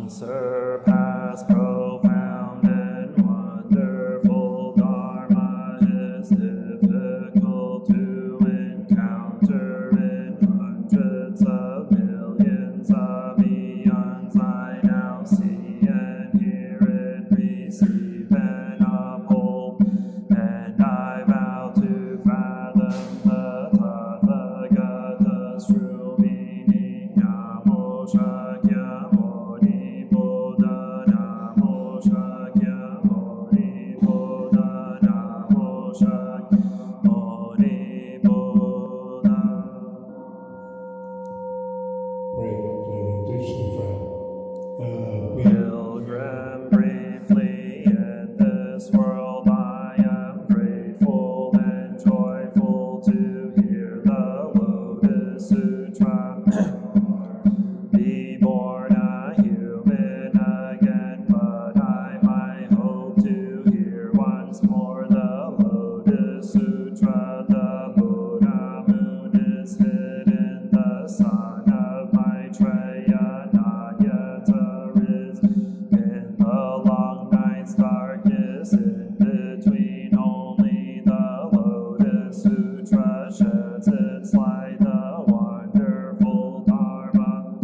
Unsurpassed, profound, and wonderful Dharma is difficult to encounter in hundreds of millions of eons. I now see and hear it, receive and uphold, and I vow to fathom the Tathagata's true meaning. Namo Shakyamuni Buddha, Namo Shakyamuni Buddha, Namo Shakyamuni Buddha. Pilgrim, briefly in this world I am grateful and joyful to hear the Lotus Sutra. Be born a human again, but I might hope to hear once more the Lotus Sutra. The Buddha moon is hidden, the son of Maitreya not yet arisen. In the long night's darkness, in between only the Lotus Sutra sheds its light, the wonderful Dharma.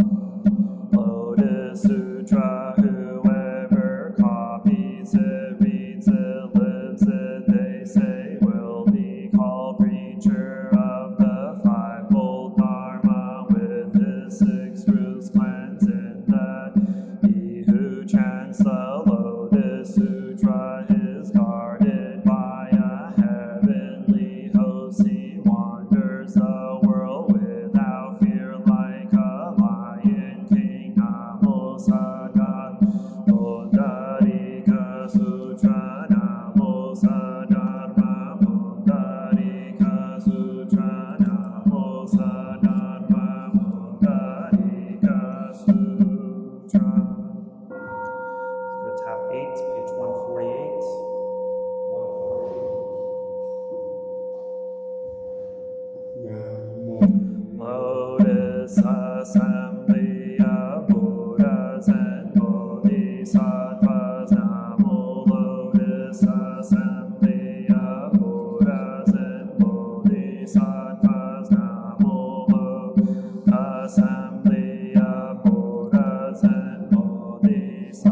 Lotus Sutra, whoever copies it, reads it, lives it, they say will be called preacher of the fivefold Dharma, with his 6 truths cleansed in that. He who chants the Lotus Sutra is guarded by a heavenly host. He wanders the world without fear like a lion king. Namo Saddha Pundarika Sutra, Namo Saddharma Pundarika Sutra, Namo Saddharma Pundarika Sutra. Go to tab 8, page 148. Lotus assembly of Buddhas and Bodhisattvas. Namo Lotus assembly of Buddhas and Bodhisattvas. Namo Lotus assembly of Buddhas and Bodhisattvas.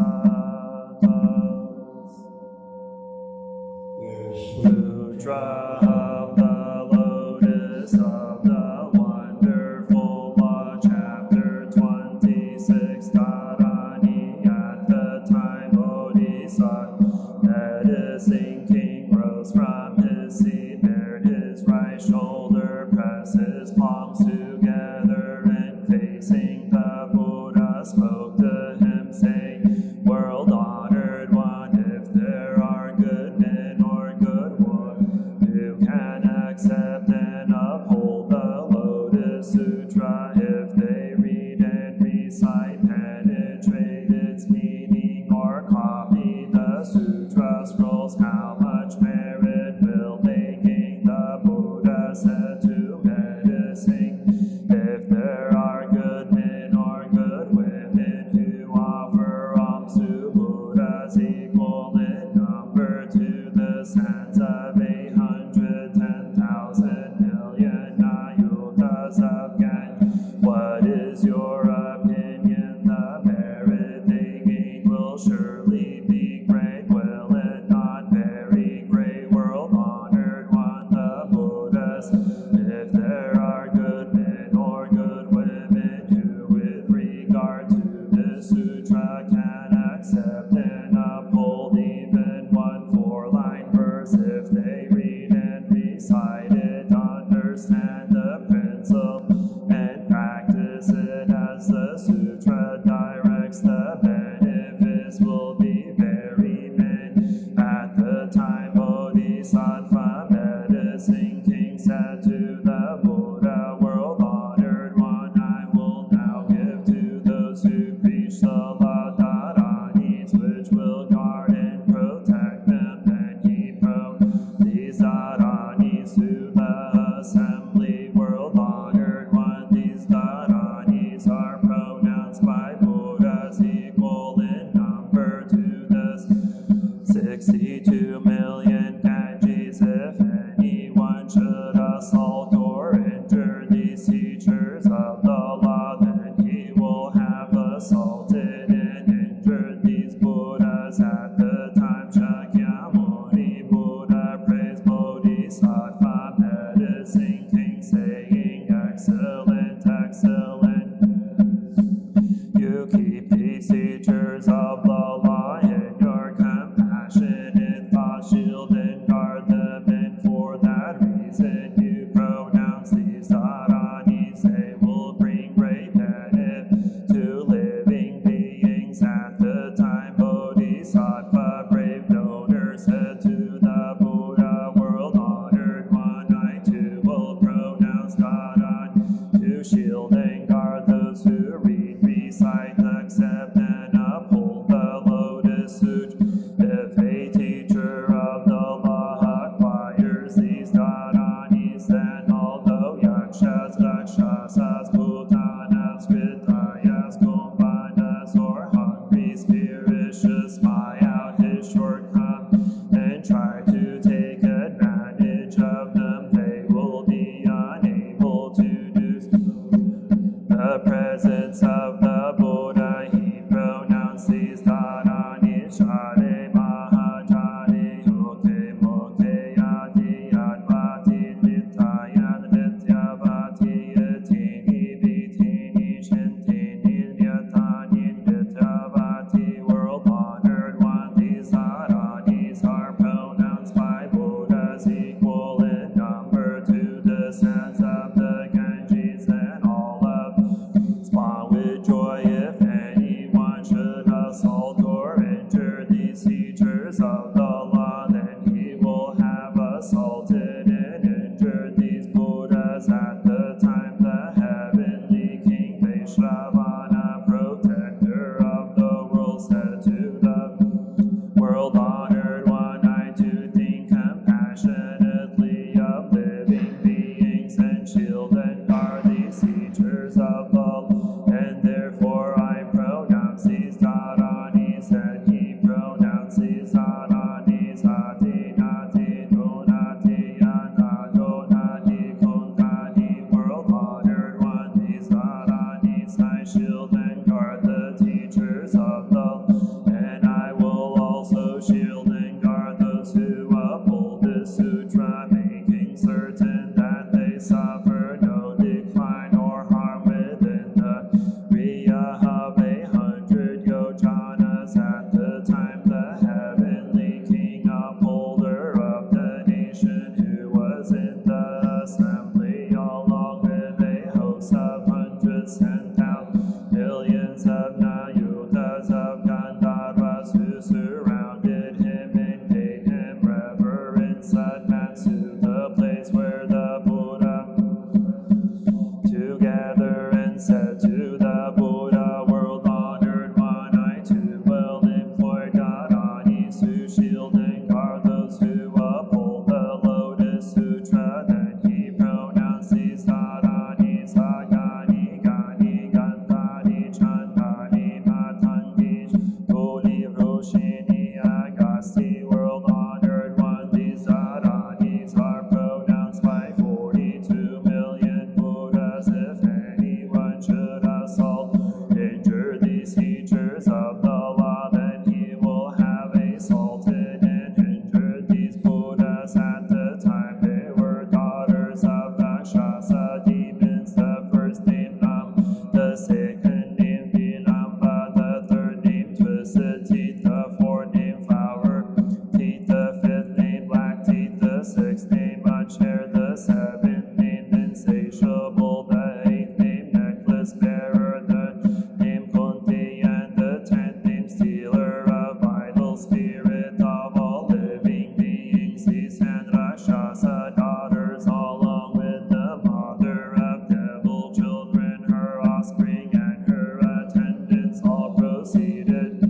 Sutra of the Lotus of the Wonderful Law, Chapter 26. Dharani at the time Bodhisattva, medicine king, rose from his seat, bared his right shoulder, pressed his palms together, and facing the Buddha spoke to him, saying, World honored one, if there are good men or good women, surely be great, will it not? Very great, world-honored one, the Buddhist. If there are good men or good women who with regard to this sutra can accept and uphold even one 4-line verse, if they read and recite it, understand the principle and practice it as the sutra directs, the benefits will be very many. At the time Bodhisattva medicine king said to the Buddha, world-honored one, I will now give to those who preach the law Dharanis, which will guard and protect them. Then he wrote these Dharanis to the assembly, world-honored one. These Dharanis are pronounced by Buddhas equal in number to this 62 million kanjis. If anyone should assault or injure these teachers of the law, then he will have assaulted and injured these Buddhas. At the time Shakyamuni Buddha praised Bodhisattva medicine king, saying, excellent, excellent. You keep these teachers of the law in your compassionate thought, shield and guard them, and for that reason you pronounce these Dharanis. They will bring great benefit to living beings. At the time Bodhisattva brave donor said to the Buddha, world-honored one, I too will pronounce Dharan to shield and guard those who read, recite, accept, and uphold the Lotus Sutra. If a teacher of the law acquires these Dharanis, then although Yakshas, Rakshasas, Bhutanas, Kritayas, Kumbhanas, or hungry spirits should spy out his shortcomings and try to take advantage of them, they will be unable to do so. The presence of the Buddha, he pronounced these Dharanis, Shade Mahajade, Yoke Moke Yati Advati, Nityayan Nityavati, Yatini Vitini, Shintini, Yatani, Nityavati, world-honored one. These Dharanis are pronounced by Buddhas equal in number to the sense of the Ganges and all of spawn with joy. If anyone should assault or injure these teachers of the law, then he will have assaulted and injured these Buddhas. At the time the heavenly king Vaishravana, protector of the world, said to the world-honored one, I too think compassionately of living beings and shield and guard these teachers of the law, and therefore I pronounce these Dharanis. And he pronounced these Dharanis, Ati Nati Donati Yana Donati Kuntani, world-honored one. These Dharanis I shield and guard the teachers of the law, and I will also shield and guard those who uphold this sutra, making certain that they suffer no decline or harm within the Riya of 100 yojanas. At the illicit teeth, the fourth named flower teeth, the fifth named black teeth, the sixth named much hair, the seventh named insatiable, the eighth named necklace bearer, the named Kunti, and the 10th named stealer of vital spirit of all living beings. These 10 Rakshasa daughters, along with the mother of devil children, her offspring and her attendants, all proceeded.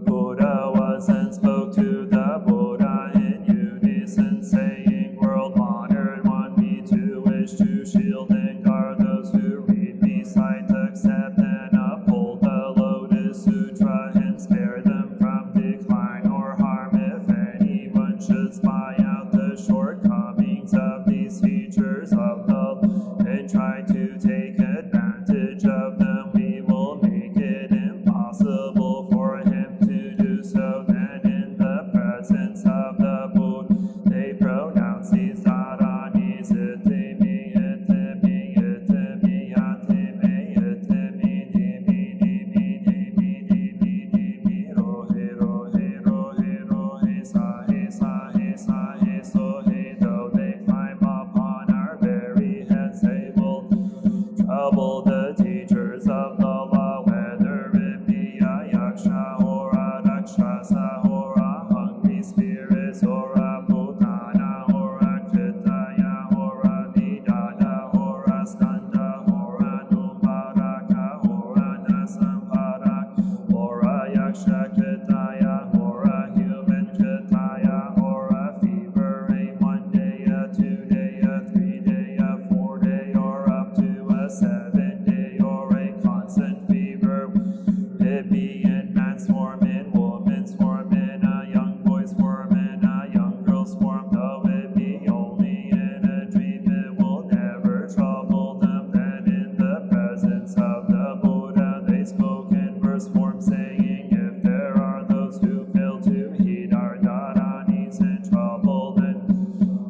Buddha was and spoke to the Buddha in unison, saying, World honored one, me to wish to shield and guard those who read, recite, accept, and uphold the Lotus Sutra, and spare them from decline or harm. If anyone should spy out the shortcomings of these features of the and try to take advantage of them, we will make it impossible for him to do so. Then in the presence of the Buddha, they pronounce these dharanis, itimi, itimi, itimi, atimi, itimi, dimi, dimi, dimi, dimi, dimi, rohe, rohe, rohe, rohe, sahe, sahe, sahe, sohe. Though they climb upon our very heads, they will trouble the teachers of the law, whether it be a yaksha or a rakshasa or a hungry spirit or a putana or a kritaya or a vidana or a skanda or a numbaraka or a nasamparaka or a yaksha kritaya or a human kritaya or a fever, a 1 day, a 2 day, a 3 day, a 4 day, or up to a 7 day, or a constant fever. It be in man's form, in woman's form, in a young boy's form, in a young girl's form. Though it be only in a dream, it will never trouble them. Then in the presence of the Buddha, they spoke in verse form, saying, If there are those who fail to heed our dharanis and trouble, then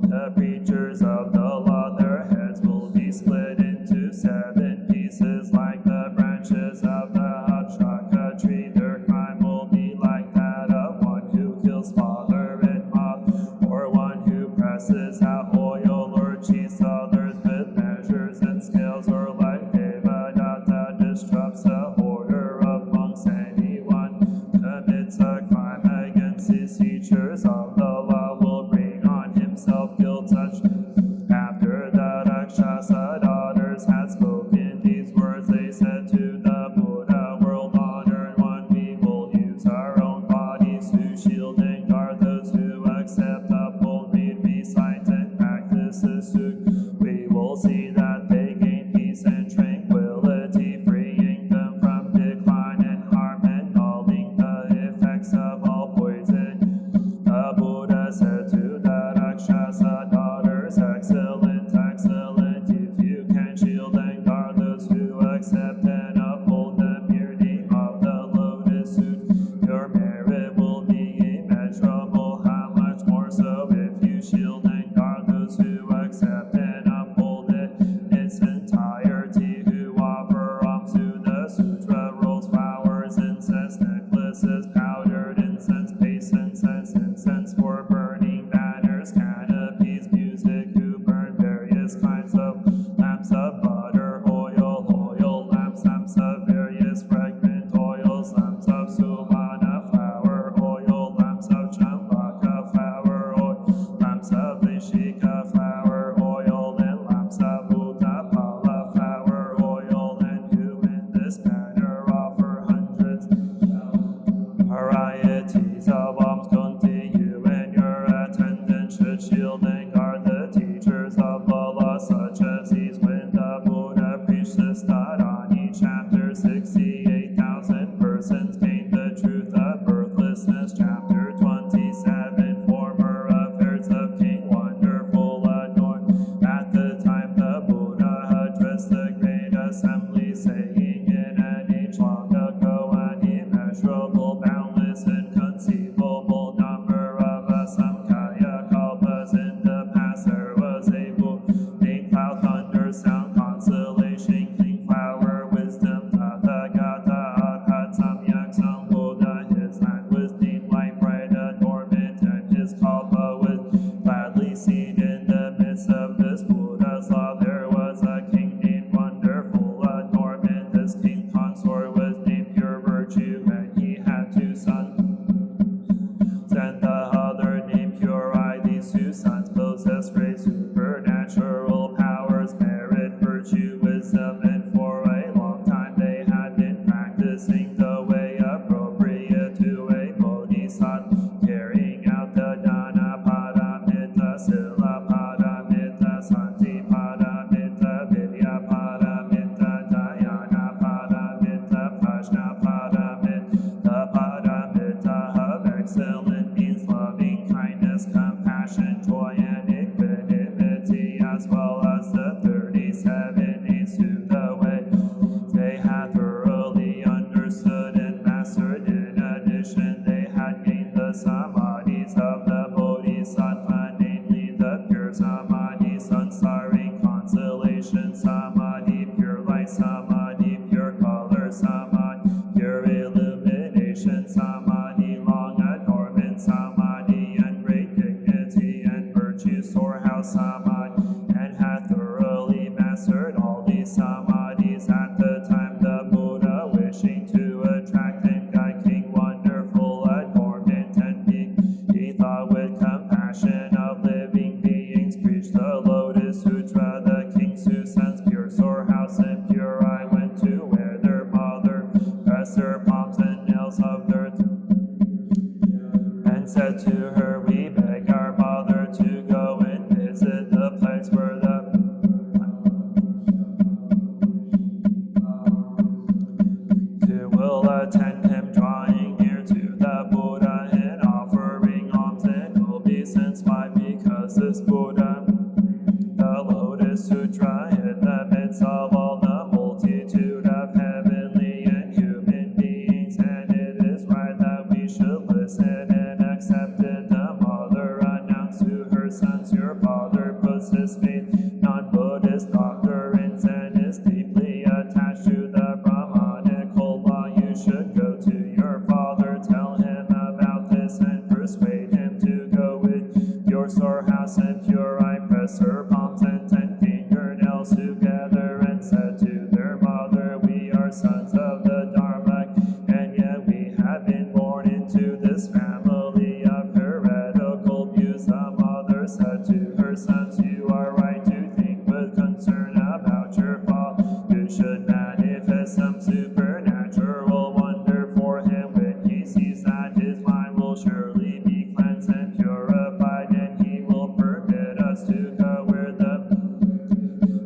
the preachers of the law, their heads will be split into 7 pieces like the branches of the Achaka tree. Their crime will be like that of one who kills father and mother, or one who presses out oil or cheats others with measures and scales, or like Devadatta disrupts the order of monks. Anyone commits a crime against these teachers of the law will bring on himself guilt such. After the Rakshasa daughters had spoken these words, they said to the Buddha, World honored one, we will use our own bodies to shield and guard those who accept, uphold, read, recite, and practice this sutra. We will see that they gain peace and tranquility, freeing them from decline and harm, and nulling the effects of all poison. The Buddha said to the Rakshasa daughters, Excellent, excellent, if you can shield and guard those who accept and uphold the pure name of the Lotus Sutra, your merit will be immeasurable. How much more so if you shield and guard those who accept and uphold it in its entirety, who offer alms to the sutra, rolls, flowers, incense, necklaces, powdered incense, paste incense, incense for burning, banners, canopies, music, who burn various kinds of lamps of butter, oil lamps, lamps of various fragrant oils, lamps of suvana flower oil, lamps of chambaka flower oil, lamps of vishika flower oil, and lamps of utapala flower oil, and who in this manner offer hundreds varieties of alms. Kunti, you and your attendants should shield and guard the teachers of the law, such as these. When the Buddha preached this Dharani, chapter 68,000 persons gained the truth of birthlessness. Chapter 27, former affairs of King Wonderful adorned. At the time the Buddha addressed the great assembly, saying, In an age long ago, an immeasurable, boundless, inconceivable number of Asamkhya kalpas in the past, there was a Buddha named Cloud, Thunder, Sound, Constellation, Clean Flower, Wisdom, Tathagata, Arhat, Samyak, that some Buddha, his land was named light bright, adornment, and his kalpa was gladly seen in the midst of this Buddha's law. There was a king named Wonderful, adornment. This king consort was named Pure Virtue, and he had 2 sons, and the other named Pure Eye. These 2 sons possessed great supernatural powers, merit, virtue, wisdom, and for a long time they had been practicing the way appropriate to a bodhisattva, carrying out the Dhammapada, Mitta, Silapada, Mitta, Santipada, Mitta, Vidyapada, Mitta, Dhyanapada, Mitta, Prajnapada, Mitta, Pada, Mitta of excellent means, loving kindness, compassion, joy, and equanimity, as well as the 37 aids to the way. They had thoroughly understood and mastered. In addition, they had gained the samadhis of the bodhisattva, namely the pure samadhi, sansaring consolation samadhi, pure light samadhi, pure color samadhi, pure illumination samadhi, long adornment samadhi, and great dignity and virtue storehouse samadhi, and had thoroughly mastered all these samadhis. At the time the Buddha, wishing to attract and guide King Wonderful, adornment, and he thought with compassion of living beings, preached the Lotus Sutra. The king's 2 sons, Pure Storehouse and Pure Eye, went to where their mother pressed their palms and nails of their and said to her, "We beg our mother to go and visit the place where will attend him, drawing near to the Buddha and offering alms and obeisance." Why? Because this Buddha, the Lotus Sutra, in the midst of all the multitude of heavenly and human beings, and it is right that we should listen and accept it. The mother announced to her sons, "Your father puts his faith in non-Buddhist doctrines and is deeply attached to the Brahmanical law. You should go to your father, tell him about this, and persuade him to go with your storehouse and Pure Eye." Press her palms and 10 fingernails together and said to their mother, "We are sons of the Dharma, and yet we have been born into this family of heretical views." The mother said to her sons, "You are right to think with concern about your father. You should manifest some supernatural wonder for him. When he sees that, his mind will surely be cleansed and purified, and he will permit us to go where the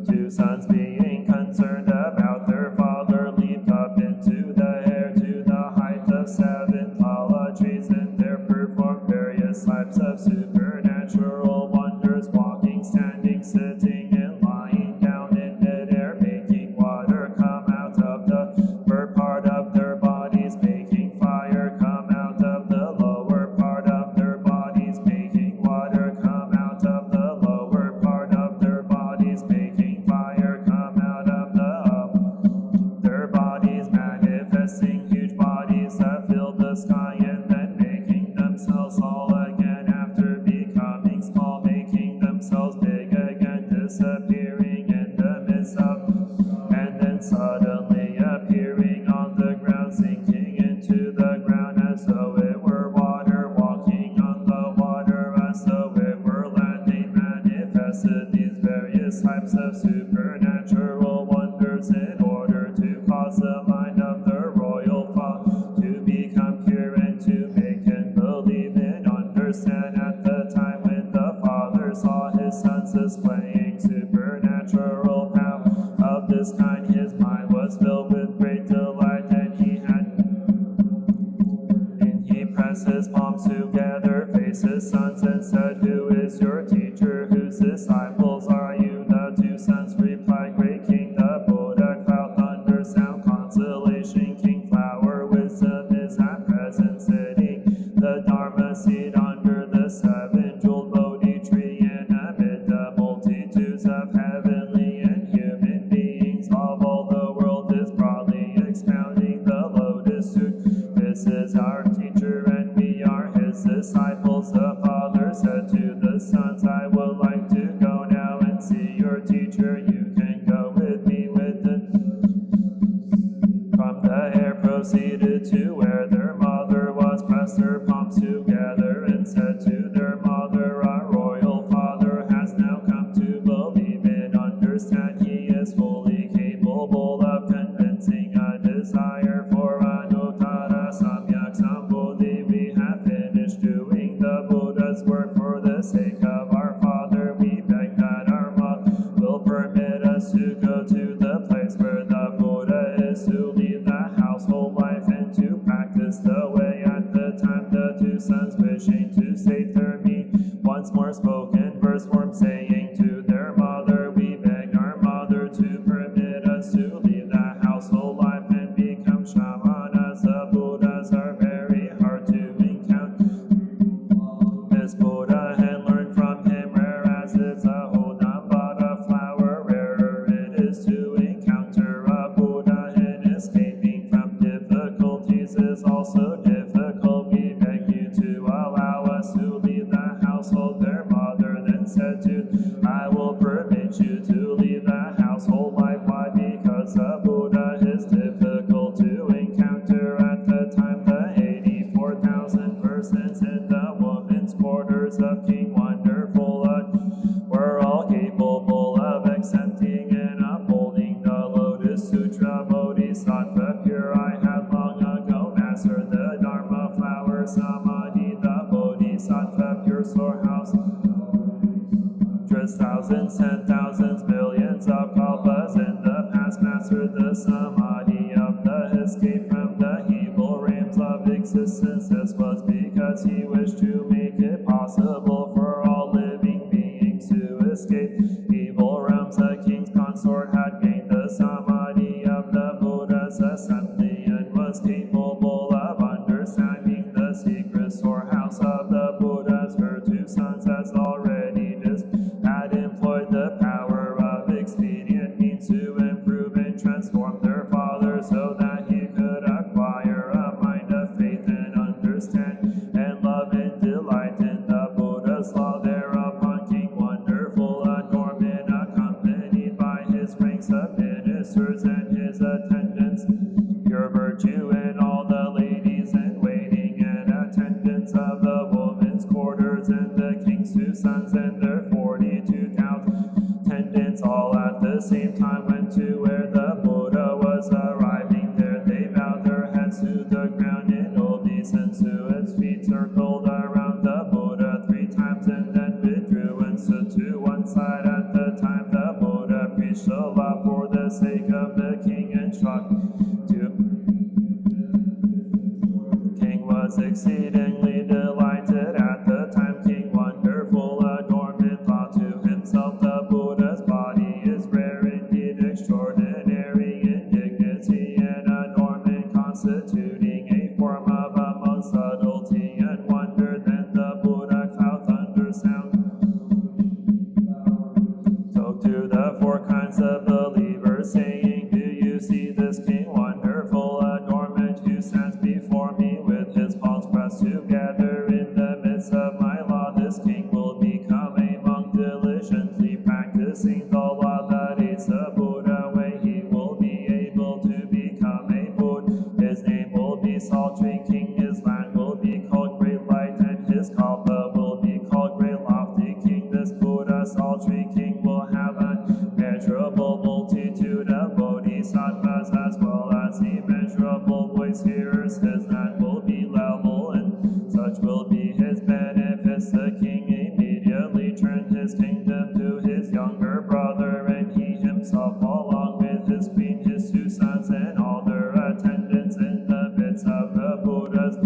2 sons, being concerned about their father, leaped up into the air to the height of 7 tall trees, and there performed various types of supernatural wonders, walking, standing, sitting, and lying down in midair, making water come out of the upper part of their bodies, making fire come out of the lower part of their bodies, making water come out of the lower part of their bodies, making fire come out of their bodies, manifesting huge bodies that filled the sky, and then making themselves small again after becoming small, making themselves big again, disappearing in the midst of, and then suddenly appearing on the ground, sinking into the ground as though it were water, walking on the water as though it were land. They manifested these various types of supernatural wonders in order to cause the mind of the royal father to become pure and to make him believe and understand. At the time when the father saw his sons displaying supernatural power of this kind, his mind was filled with great delight, and he pressed his palms together, faced his sons, and said, "Who is your teacher? Whose disciples are you?" The 2 sons replied, "Great King, the Buddha, cloud, thunder, sound, consolation, King, flower, wisdom is at present sitting the Dharma seat under the 7 jeweled Bodhi tree, and amid the multitudes of heavenly and human beings of all the world is broadly expounding the Lotus Sutra. This is our teacher and we are his disciples. The father said to the sons, I would like to go now and see your teacher. You can go with me with it. From the air proceeded to where their mother was, pressed their palms together and said to their mother, our royal father has now come to believe and understand. He is fully capable of convincing a desire for Anuttara Samyak Sambuddhi. We have finished doing the Buddha's work. For the sake of our father, we beg that our mother will permit us to go to the place where the Buddha is, to leave the household life and to practice the way. At the time the two sons, wishing to state their meaning, once more spoke in verse form, saying to their mother, we beg our mother to permit us to leave the household life and become shamanas. The Buddhas are very hard to encounter. This Buddha had learned from him, whereas it's a whole Dhammapada flower. Rarer it is to encounter a Buddha, and escaping from difficulties is also difficult. We beg you to allow us to leave the household. Their mother then said to, I will permit you to leave the household life. Why? Because the Buddha is difficult to encounter. At the time the 84,000 persons in the women's quarters of King Wonderful were all capable of accepting and upholding the Lotus Sutra. Bodhisattva pure, I had long ago mastered the Dharma flower Samadhi. The Bodhisattva pure storehouse, just thousands and thousands, millions of kalpas in the past mastered the Samadhi of the escape from the evil realms of existence. This was because he wished to make it possible for all living beings to escape evil realms. The king's consort had gained the Samadhi of the Buddha's assembly and was capable of understanding the secret storehouse of the Buddhas. Her two sons, as already had employed the power of expedient means to improve and transform their father, so that he could acquire a mind of faith and understand and love and delight in the Buddha's law. Thereupon King Wonderful, adornment, accompanied by his ranks of ministers and his attendants, pure virtue and all the ladies in waiting and attendants of the women's quarters, and the king's two sons and their 42,000 attendants, all at the same time went to where the Buddha was arriving. There they bowed their heads to the ground in obeisance to its feet, circled around the Buddha 3 times, and then withdrew and stood to one side. At the time the Buddha preached a law for the sake of the king, instructed to. King was exceedingly delighted. At the time King Wonderful, adornment, thought to himself, the Buddha's body is rare indeed, extraordinary in dignity and adornment, constituting a form of a most subtlety and wonder. Then the Buddha cloud thunder sound spoke to the 4 kinds of believers, saying, do you see this King Wonderful adornment who stands before me with his palms pressed together in the midst of my law? This king will become a monk, diligently practicing the law that aids the Buddha way. He will be able to become a Buddha. His name will be Sultry King, his land will be called Great Light, and his kalpa will be called Great Lofty King. This Buddha Sultry King will have an immeasurable multitude of bodhisattvas, as well as immeasurable voice hearers. His land will be level, and such will be his benefits. The king immediately turned his kingdom to his younger brother, and he himself, along with his queen, his 2 sons, and all their attendants, in the midst of the Buddha's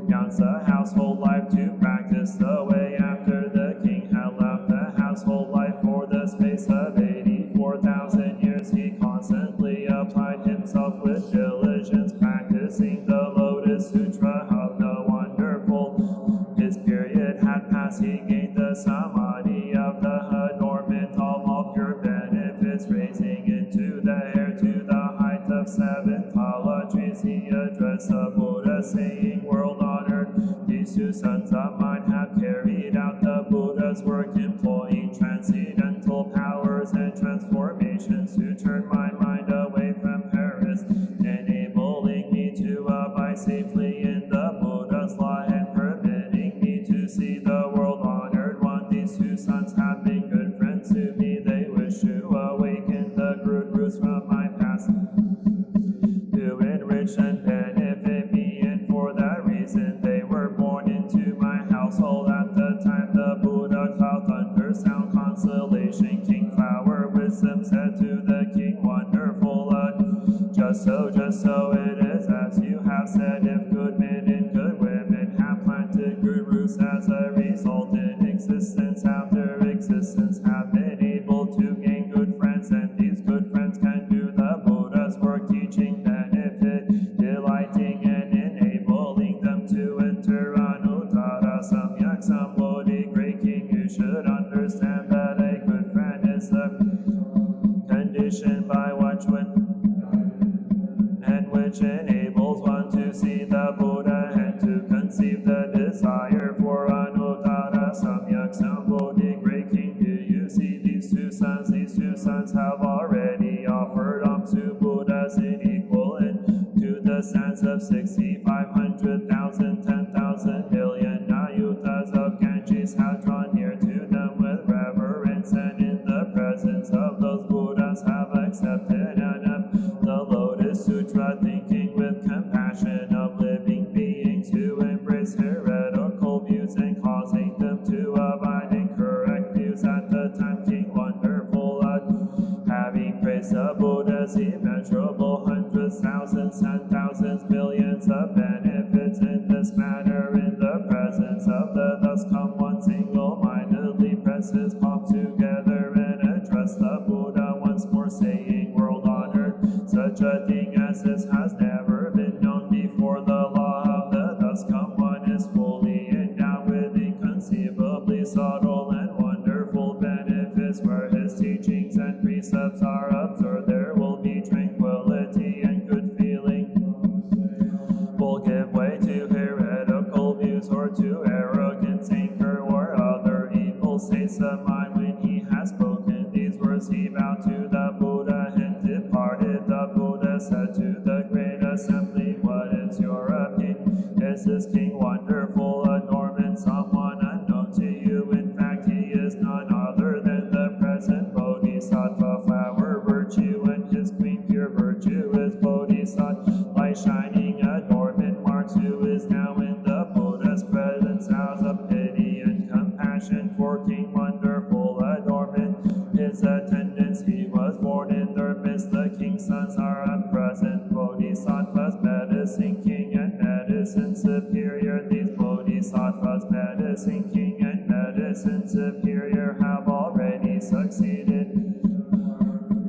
Nyansa household life to practice the way. After the king had left the household life for the space of 84,000 years, he constantly applied himself with diligence, practicing the Lotus Sutra of the Wonderful. His period had passed, he gained the Samadhi of the adornment of all pure benefits, raising into the air to the height of 7 tall trees. He addressed the Buddha, saying, world on earth. These two sons of mine have carried out the Buddha's work, employing transcendental powers and transformations to turn my mind away from Paris, enabling me to abide safely in the Buddha's law and permitting me to see the world honored one. These two sons have been good friends to me. They wish to awaken the good roots from my past, to enrich and benefit me, and for that reason they were born into my household. At the time the Buddha cloud thunder sound constellation, King Flower Wisdom said to the King Wonderful, just so it is as you have said. If good men and good women have planted good roots, as a result in existence after existence have been able to gain good friends, and these good friends can do the Buddha's work, teaching benefit, delighting and enabling them to enter Anuttara Samyak Sambodhi. Great King, you should understand that a good friend is the condition by which enables one to see the Buddha and to conceive the desire for Anuttara Samyak Sambodhi. Great King, do you see these two sons? These two sons have already offered alms to Buddhas in equivalent to the sands of 6,500,000, 10,000 million ayutas of Ganges have drawn near to them with reverence, and in the presence of those Buddhas have accepted and of the Lotus Sutra, thinking with compassion of living beings who embrace heretical views and causing them to abide in correct views. At the time King Wonderful, having praised the Buddha's immeasurable hundreds, thousands, and thousands, millions of benefits in this manner, in the presence of the thus come one, single-mindedly press his palm together and address the Buddha once more, saying, world on earth, such a thing as this has never been known before. The law of the thus come one is fully endowed with inconceivably subtle and wonderful benefits. Where his teachings and precepts are observed, there will be tranquility and good feeling. Will give way to heretical views or to arrogance, anger, or other evil states of mind. When he has spoken these words, he bowed to the Buddha and departed. The Buddha said to the great assembly, what is your opinion? Is this King Wonderful a Norman, someone unknown to you? In fact, he is none other than the present Bodhisattva flower virtue, and his queen pure virtue is Bodhisattva, light shining adornment marks, who is now in the Buddha's presence out of pity and compassion for King Wonderful adornment. His attendants, he was born in their midst. The king's sons are at present Bodhisattvas, medicine king and medicine superior. These Bodhisattvas, medicine king and medicine superior, have already succeeded.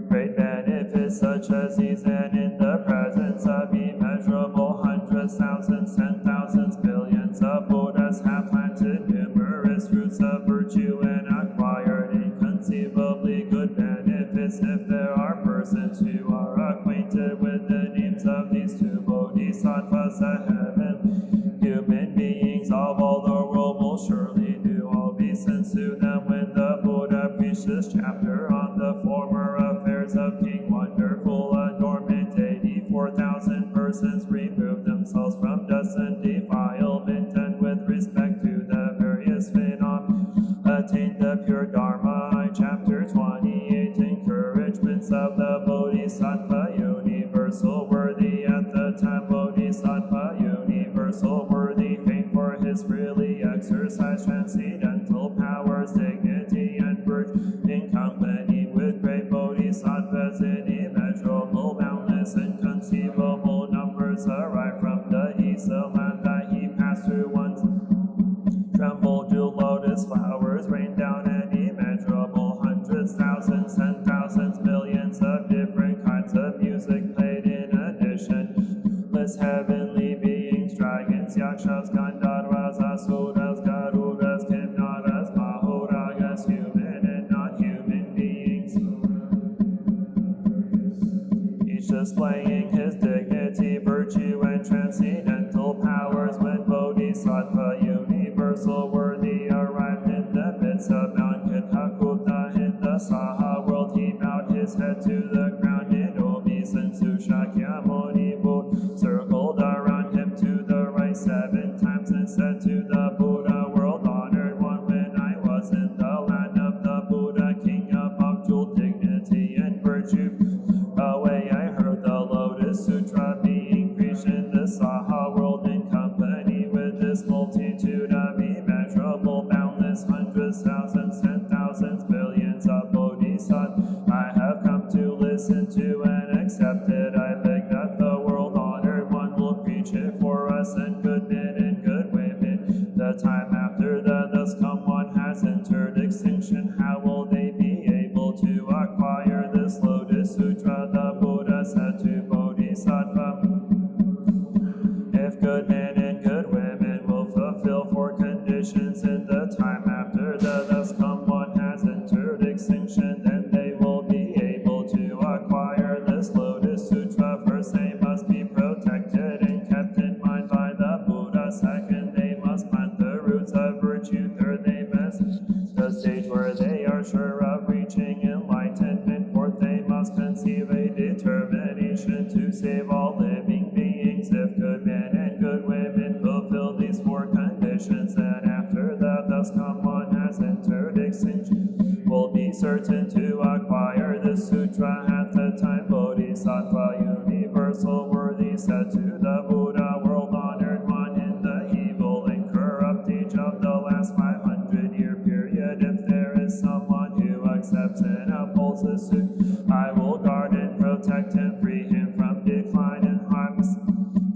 Great benefits such as these, and in the presence of immeasurable hundreds, thousands, and thousands, millions of Buddhas have planted numerous roots of virtue and acquired inconceivably good benefits. If there are persons who are acquainted with the names of these two Bodhisattvas, the heaven, human beings of all the world will surely do obeisance to them. When the Buddha preached this chapter on the former affairs of King Wonderful adornment, 84,000 persons removed themselves from dust and defilement, and with respect to the various phenomena attained the pure Dharma. Chapter 28, encouragements of the Bodhisattva universal worthy. At the time Bodhisattva universal worthy, fame for his freely exercised transcendental powers, dignity and virtue, in company with great Bodhisattvas in immeasurable, boundless, inconceivable numbers, arrived from the east, the land that he passed through once. Trembled jeweled lotus flowers rained down, and immeasurable hundreds, thousands, and thousands, millions of different kinds of music played in addition. List heavenly beings, dragons, yakshas, gandharvas, asuras, garudas, kimnadas, mahoragas, human and non-human beings, each displaying his dignity, virtue, and transcendental power. Bodhisattva, universal worthy, arrived in the midst of Mount Kithakuta in the Saha world. He bowed his head to the ground in obeisance. Shakyamuni circled around him to the right 7 times and said to the Buddha, world honored one, when I was in the land of the Buddha, king above jeweled dignity and virtue, away I heard the Lotus Sutra being preached in the Saha world in company with this multitude of immeasurable, boundless hundreds, thousands, and thousands, billions of bodhisattvas. I have come to listen to and accept it. I beg that the world honored one will preach it for us, and good men and good women. The time after the thus come one has entered extinction. How will they be able to acquire this Lotus Sutra? The Buddha said to Bodhisattva, if good men and good women will fulfill 4 conditions in the time after the thus come one has entered extinction, then they will be able to acquire this Lotus Sutra. First, they must be protected and kept in mind by the Buddha. Second, they must plant the roots of virtue. Third, they must the stage where they are sure of reaching enlightenment. Fourth, they must conceive a determination to save all living beings. If good men and good women fulfill these 4 conditions, then after that thus come one has entered extinction, will be certain to acquire this sutra. At the time Bodhisattva, universal worthy, said to the Buddha, world honored one, in the evil and corrupt age of the last 500-year period, if there is someone who accepts and upholds this suit, I will guard and protect him, free him from decline and harms,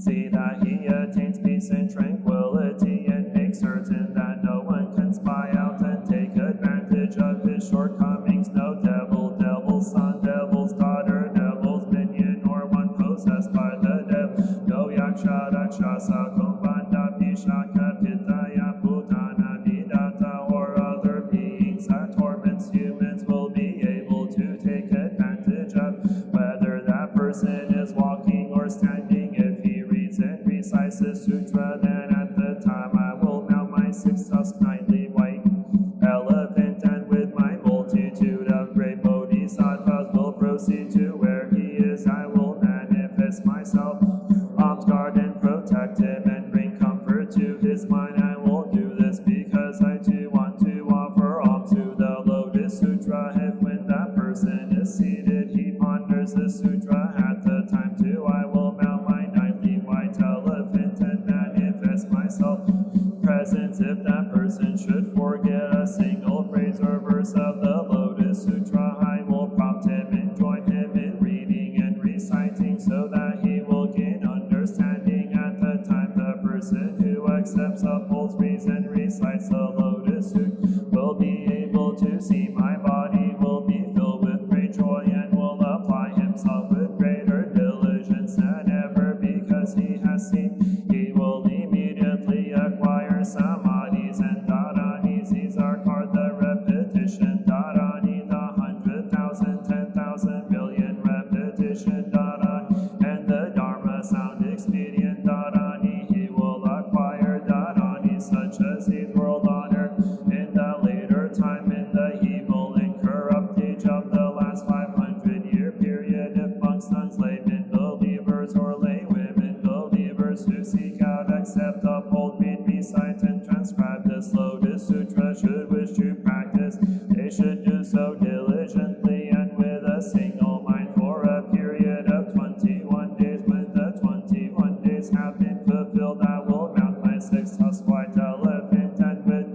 see that he attains peace and tranquility, and make certain that no one can spy out and take advantage of his shortcomings. No devil, devil's son, devil's daughter, devil's minion, or one possessed by the devil. No yaksha, rakshasa, kumbhanda, pishaka, pitaya, putana, vidata, or other beings that torments humans will be able to take advantage of, whether that person is walking or standing. If he reads and recites the sutra, then at the time I will mount my 6-tusked knightly white elephant, and with my multitude of great bodhisattvas will proceed to where he is. I will manifest myself, arms guard and protect him, and bring comfort to his mind. I will do this because I too want to offer alms to the Lotus Sutra. If when that person is seated he ponders the sutra, at the time too I will mount my nightly white elephant and manifest myself presence. If that person should forget a single phrase or verse of the Lotus Sutra, I will prompt him and join him in reading and reciting, so that he will gain understanding. At the time the person who accepts, upholds, reads, and recites the Lotus Sutra will be able to see my body, will be filled with great joy, and will apply himself with greater diligence than ever, because he has seen. He will immediately acquire samadhis and dharanis. These are called the repetition dharani, the 100,000, 10,000 million repetition dharani, and the dharma sound expedient dharani. He will acquire dharani such as these, world honor, in the later time, in the evil and corrupt age of the last 500-year period. If monks, nuns, laymen, believers, or lay women believers who seek out, accept, uphold, read, recite, and transcribe this Lotus Sutra should wish to practice, they should do so diligently and with a single mind for a period of 21 days. When the 21 days have been fulfilled, I will mount my 6-tusked white elephant, and with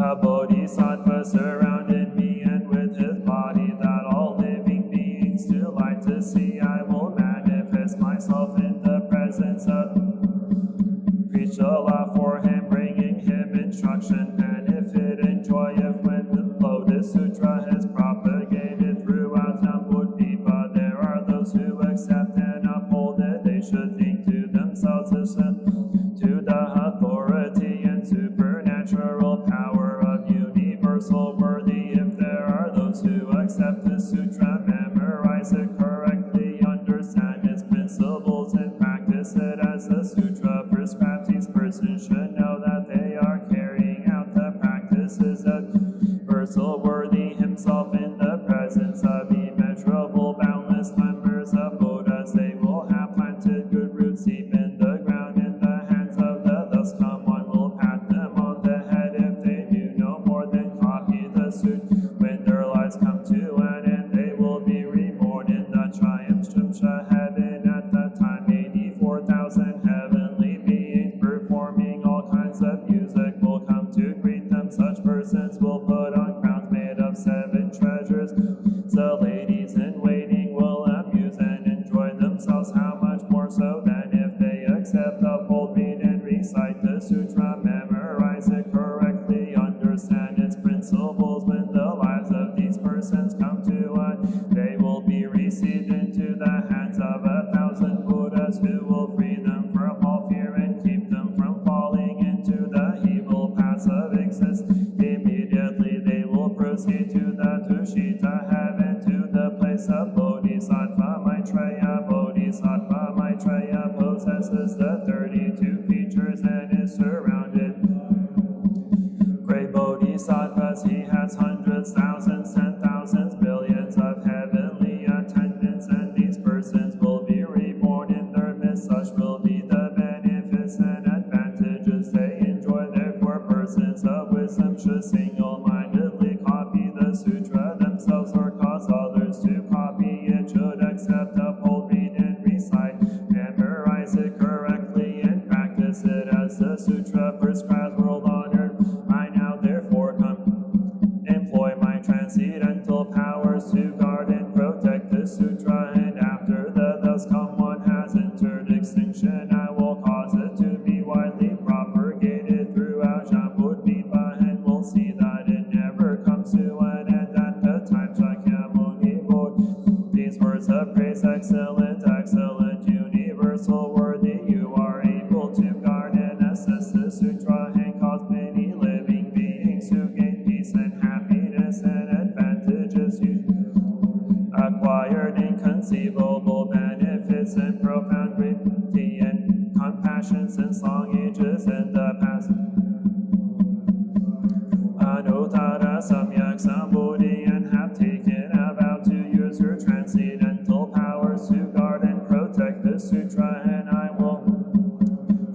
a bodhisattva surrounded me, and with his body that all living beings delight to see, I will manifest myself in the presence of, preach the law for him, bringing him instruction, benefit, and joy. If when the Lotus Sutra is propagated throughout Dhammapada, there are those who accept and uphold it, they should think to themselves, to the authority and supernatural power of universal worthy. If there are those who accept the sutra, memorize it correctly, understand its principles, and practice it as the sutra sutra prescribes, these persons should know that they are carrying out the practices of universal worthy himself in the presence of immeasurable, boundless members of Buddhas. They will have planted good roots deep in the ground. In the hands of the thus come, one will pat them on the head if they do no more than copy the suit. When their lives come to an end, they will be reborn in the triumphant heaven. At that time, 84,000 heavenly beings performing all kinds of music will come to greet them. Such persons will put on crowns made of 7 treasures. The ladies in waiting will amuse and enjoy themselves. How much more so than if they accept, uphold, read, and recite the sutra, memorize it correctly, understand its principles. When the lives of these persons come to an, they will be received into the hands of 1,000 Buddhas who will free them from all fear and keep them from falling into the evil paths of existence. Immediately they will proceed to the Tushita heaven, to the place of Bodhisattva Maitreya. Bodhisattva Maitreya possesses the 32 features and is surrounded. Great Bodhisattvas, he has hundreds, thousands, 10,000s, billions of heavenly attendants, and these persons will be reborn in their midst. Such will be the benefits and advantages they enjoy. Therefore, persons of wisdom should single-mindedly copy the sutra themselves, or cause others to copy it. Should accept, uphold, read, and recite, memorize it correctly, and practice it as the sutra prescribes. World-honored, I now therefore come, employ my transcendental powers to guard and protect the sutra, and after the thus come one has entered extinction, I will cause it to be widely propagated throughout Jambudvipa, and will see that it never comes to an end. At the time Shakyamuni wrote these words of praise: excellent, excellent, universal, worthy, you are able to guard and assess the sutra, and cause many living beings to gain peace and happiness and advantages acquired inconceivable benefits and profound gravity and compassion since long ages in the past. Anuttara Samyak Sambodhi, and have taken a vow to use your transcendental powers to guard and protect the sutra, and I will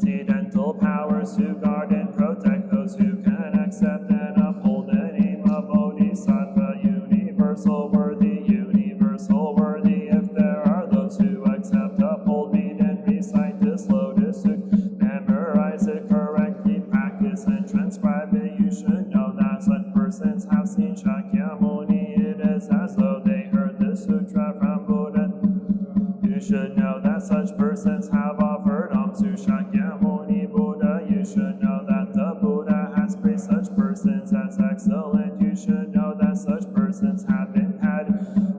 transcendental powers to guard and protect those who can accept and uphold the name of Bodhisattva, universal worthy, universal worthy. If there are those who accept, uphold, read, and recite this lotus sutra, memorize it correctly, practice and transcribe it, you should know that such persons have seen Shakyamuni. It is as though they heard the sutra from Buddha. You should know that such persons have offered alms to Shakyamuni Buddha. You should know that the Buddha has praised such persons as excellent. You should know that such persons have been patted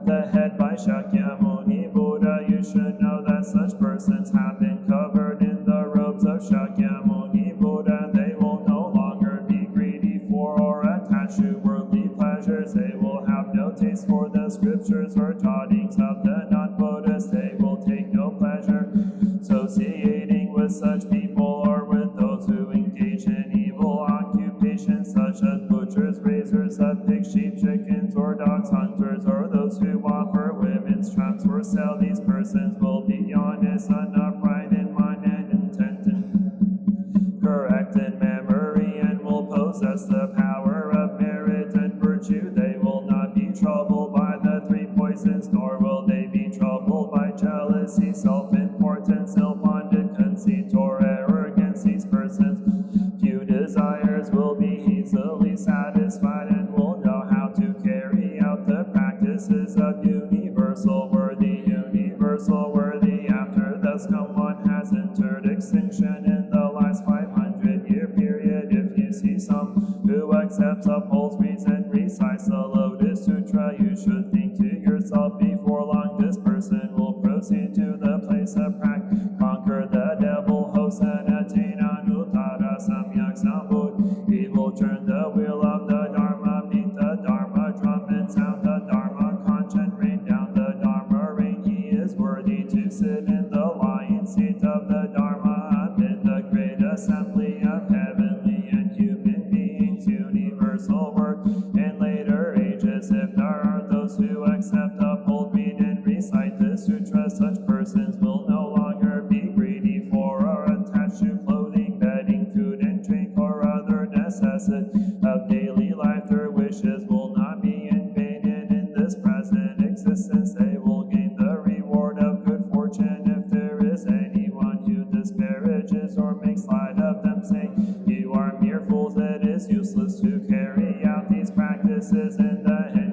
the head by Shakyamuni Buddha. You should know that such persons have been covered in the robes of Shakyamuni Buddha. They will no longer be greedy for or attached to worldly pleasures. They will have no taste for the scriptures or jottings of the non-Buddhists. They will take no pleasure associating with such people, or with those who engage in evil occupations such as butchers, raisers of pigs, sheep, chickens, or dogs, hunters, or those who offer women's trams for sale. These persons will be honest and upright in mind and intent, and correct in memory, and will possess the power of merit and virtue. They will not be troubled by the 3 poisons, nor will they be troubled by jealousy, self-importance, ill-bonded conceit, or arrogance. These persons, few desires, will be easily satisfied, and will know how to carry out the practices of universal worthy, universal worthy. After thus come one has entered extinction in the last 500-year period. If you see some who accepts, upholds, reads, and recites the Lotus Sutra, you should think to yourself, before long this person will proceed to the place of practice, conquer the devil host, and attain Anuttara Samyak Sambodhi. He will turn the wheel of the Dharma, beat the Dharma drum, and sound the Dharma conch, and rain down the Dharma rain. He is worthy to sit in the lion seat of the Dharma. Amid assembly of heavenly and human beings, universal word. In later ages, if there are those who accept, uphold, read, and recite the sutra, such persons will no longer be greedy for or attached to clothing, bedding, food, and drink, or other necessity of daily life. Their wishes will not be in vain, and in this present existence they will gain the reward of good fortune. If there is anyone who disparages or makes light of them, saying, "You are mere fools," it is useless to carry out these practices in the end.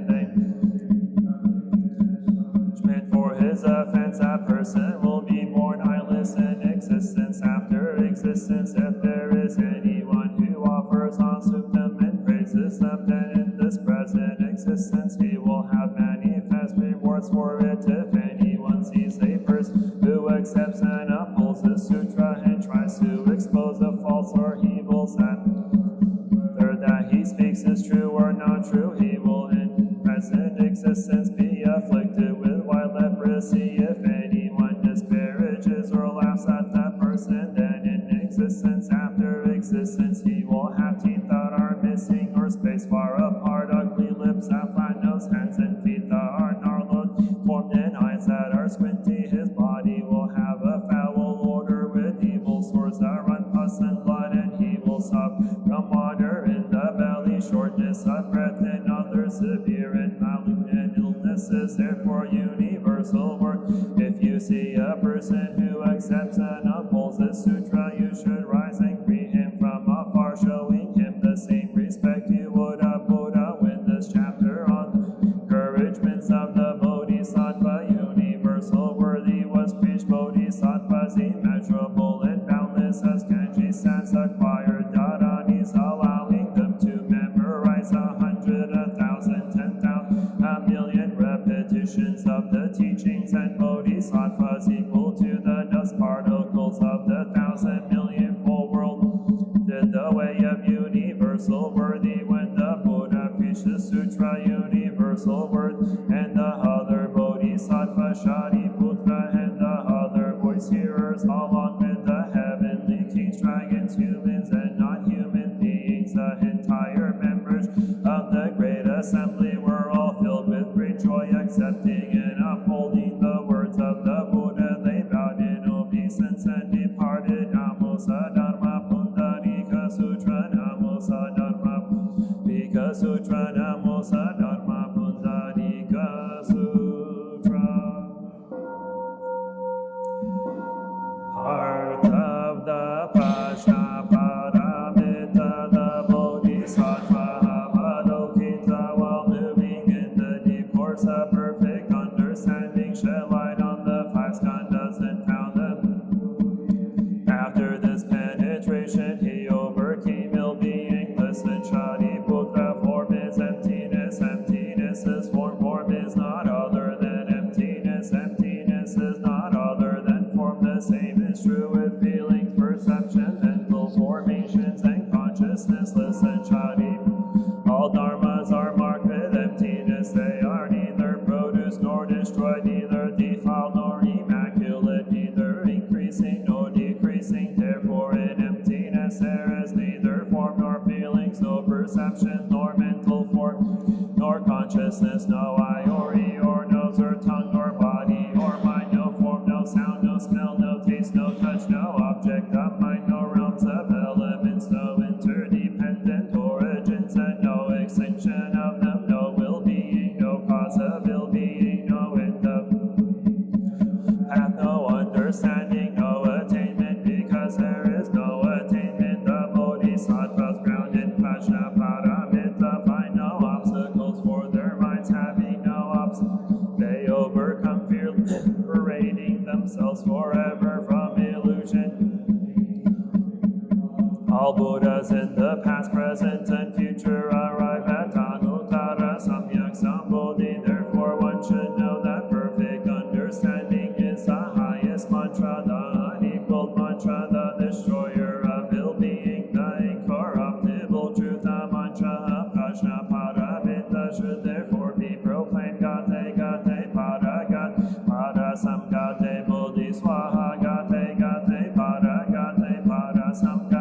For his offense, that person will be born eyeless in existence after existence. If there is anyone who offers on them and praises them, then in this present existence he will have manifest rewards for it. If anyone sees a person who accepts and upholds the sutra and tries to expose the false or evil that he speaks is true or not true, he will in present existence be afflicted with white leprosy. If anyone disparages or laughs at that person, then in existence after existence he will have teeth that are missing or spaced far apart, ugly lips, a flat nose, hands and feet that are gnarled, formed, and eyes that are squinty. His body will have a foul odor with evil sores that run pus and blood, and he will suffer from water in the belly, shortness of breath, and other severe and malignant illnesses. Therefore, universal word, if you see a person who accepts and upholds the sutra, you should rise and greet him from afar, showing him the same respect you would a Buddha. When this chapter on encouragements of the Bodhisattva, universal worthy, was preached, Bodhisattvas immeasurable and boundless as Genji Sans acquired Dharanis, allowing them to memorize 100, 1,000, 10,000, a million repetitions of the teachings, and Bodhisattvas equal to the dust particles of the 1,000 million full world did the way of universal worthy. When the Buddha preached the sutra, universal word, and the other Bodhisattva Shariputra and the other voice hearers, along with the heavenly kings, dragons, humans, and non-human beings, the entire members of the great assembly were all filled with great joy, accepting and upholding the words of the Buddha. They bowed in obeisance and departed. Namo Sadharma Pundarika Sutra, Namo Sadharma Pika Sutra, Namo Sadharma Pundarika Sutra. Heart of the Prajna Paramita, the Bodhisattva Avalokita, while moving in the deep course of perfect understanding, shed light on the five skandhas and found them. After this penetration, he overcame ill-being. Listen, Shariputra, form is emptiness, emptiness is form, form is not other than emptiness, emptiness is not other than form. The same is true with feelings, perception, mental formations, and consciousness. Listen, Shariputra, all dharmas are marked with emptiness. They are neither produced nor destroyed, neither defiled nor immaculate, neither increasing nor decreasing. Therefore, in emptiness there is neither form nor feelings, no perception nor mental form, nor consciousness, no eye or ear or nose or tongue or body or mind, no form, no sound, no smell, no taste, no touch, no object of mind, no realms of elements, no interdependent origins, and no extinction of them, no will-being, no cause of ill-being, no end of path, no understanding, no attainment, because there is no attainment. The Bodhisattvas ground in Prajna Paramita find no obstacles for their minds, having no obstacles. They overcome fear, liberating themselves forever from illusion. All Buddhas in the past, present, and future arrive at Anuttara Samyak Sambodhi. Therefore, one should know that perfect understanding is the highest mantra, the unequaled mantra, the destroyer of ill-being, the incorruptible truth. The mantra of Prajna Paramita should therefore be proclaimed. Gate, gate, para, gate, para, sam, gate, bodhi, swaha, gate, gate, para, sam, gate.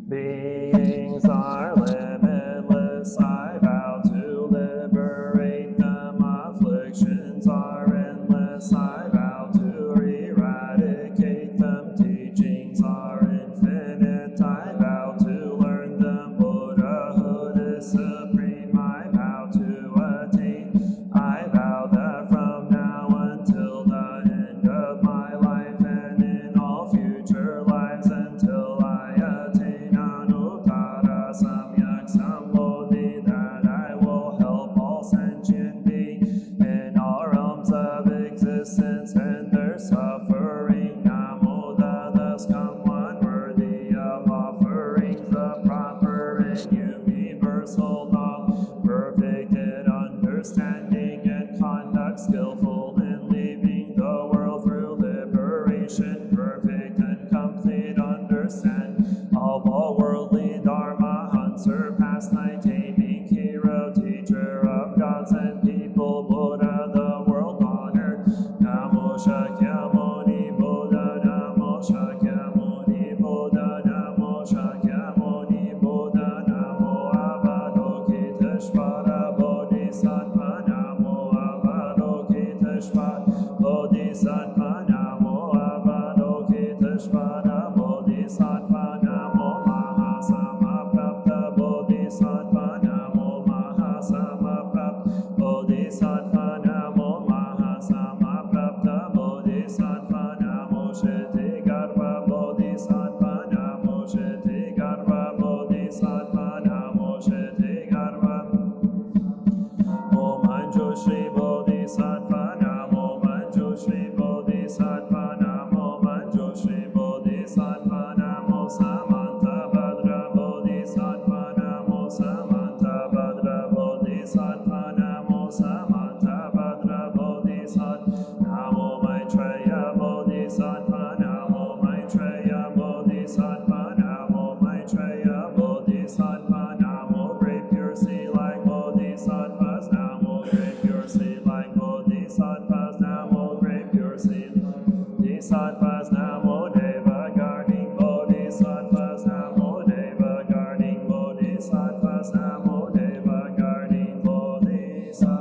Beings are limitless, I vow to liberate them. Afflictions are endless, I vow to eradicate them. Teachings are infinite, I vow to learn them. Buddhahood is supreme, I vow to attain. I vow that from now until the end of my life and in all future lives until I attain Anuttara Samyak Sambodhi, that I will help all sentient beings in all realms of existence and their suffering. Namo thus come one worthy of offerings, the proper and universal knowledge, perfect in understanding and conduct, skillful in leaving the world through liberation, perfect and complete understand all worldly dharma, unsurpassed, night-taming hero, teacher of gods and people, Buddha, the world honored. Namo Shakyamuni Buddha, Namo Shakyamuni Buddha, Namo Shakyamuni Buddha, Namo Avalokiteshvara Bodhisattva, Namo Avalokiteshvara Bodhisattva, Namo Avalokiteshvara Bodhisattva, Namo Mahasamaprapta Bodhisattva, Namo Mahasamaprapta Bodhisattva, Namo Mahasamaprapta Bodhisattva, Namo Shetigarva Bodhisattva, Namo Shetigarva Bodhisattva, Namo Shetigarva. Om Manjushri Bodhisattva, Namo Manjushri Bodhisattva, Namo Manjushri Bodhisattva, Namo Samanta Bhadra Bodhisattva, Namo Samanta Bhadra Bodhisattva, Namo Samanta Bhadra Bodhisattva, Namo Maitreya Bodhisattva, Namo Maitreya Bodhisattva, Namo Maitreya Bodhisattva, Namo Great Pure Sea like Bodhisattvas, Namo Great Pure Sea like Bodhisattvas, Namo Great Pure Sea Bodhisattvas, Namo Deva guarding Bodhisattvas, Namo Deva guarding Bodhisattvas, Namo Deva guarding Bodhisattvas.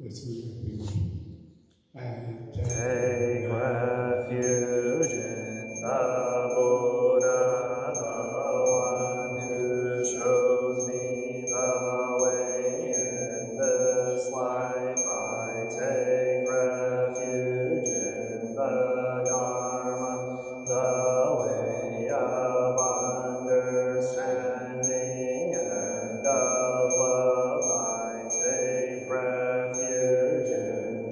This is refuge. I Take refuge in the Buddha, the one who shows me the way in this life. I take refuge in the Dharma, the way of understanding and of love. I take refuge in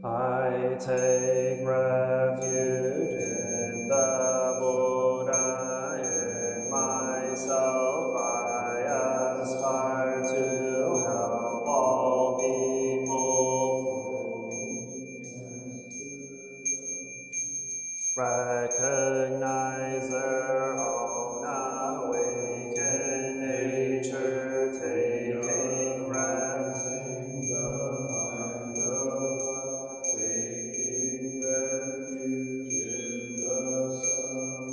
I take refuge in the Buddha, in myself I aspire to help all people. Recognize their own awakened nature, taking refuge in the mind of God, taking refuge in the Son.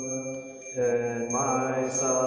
In myself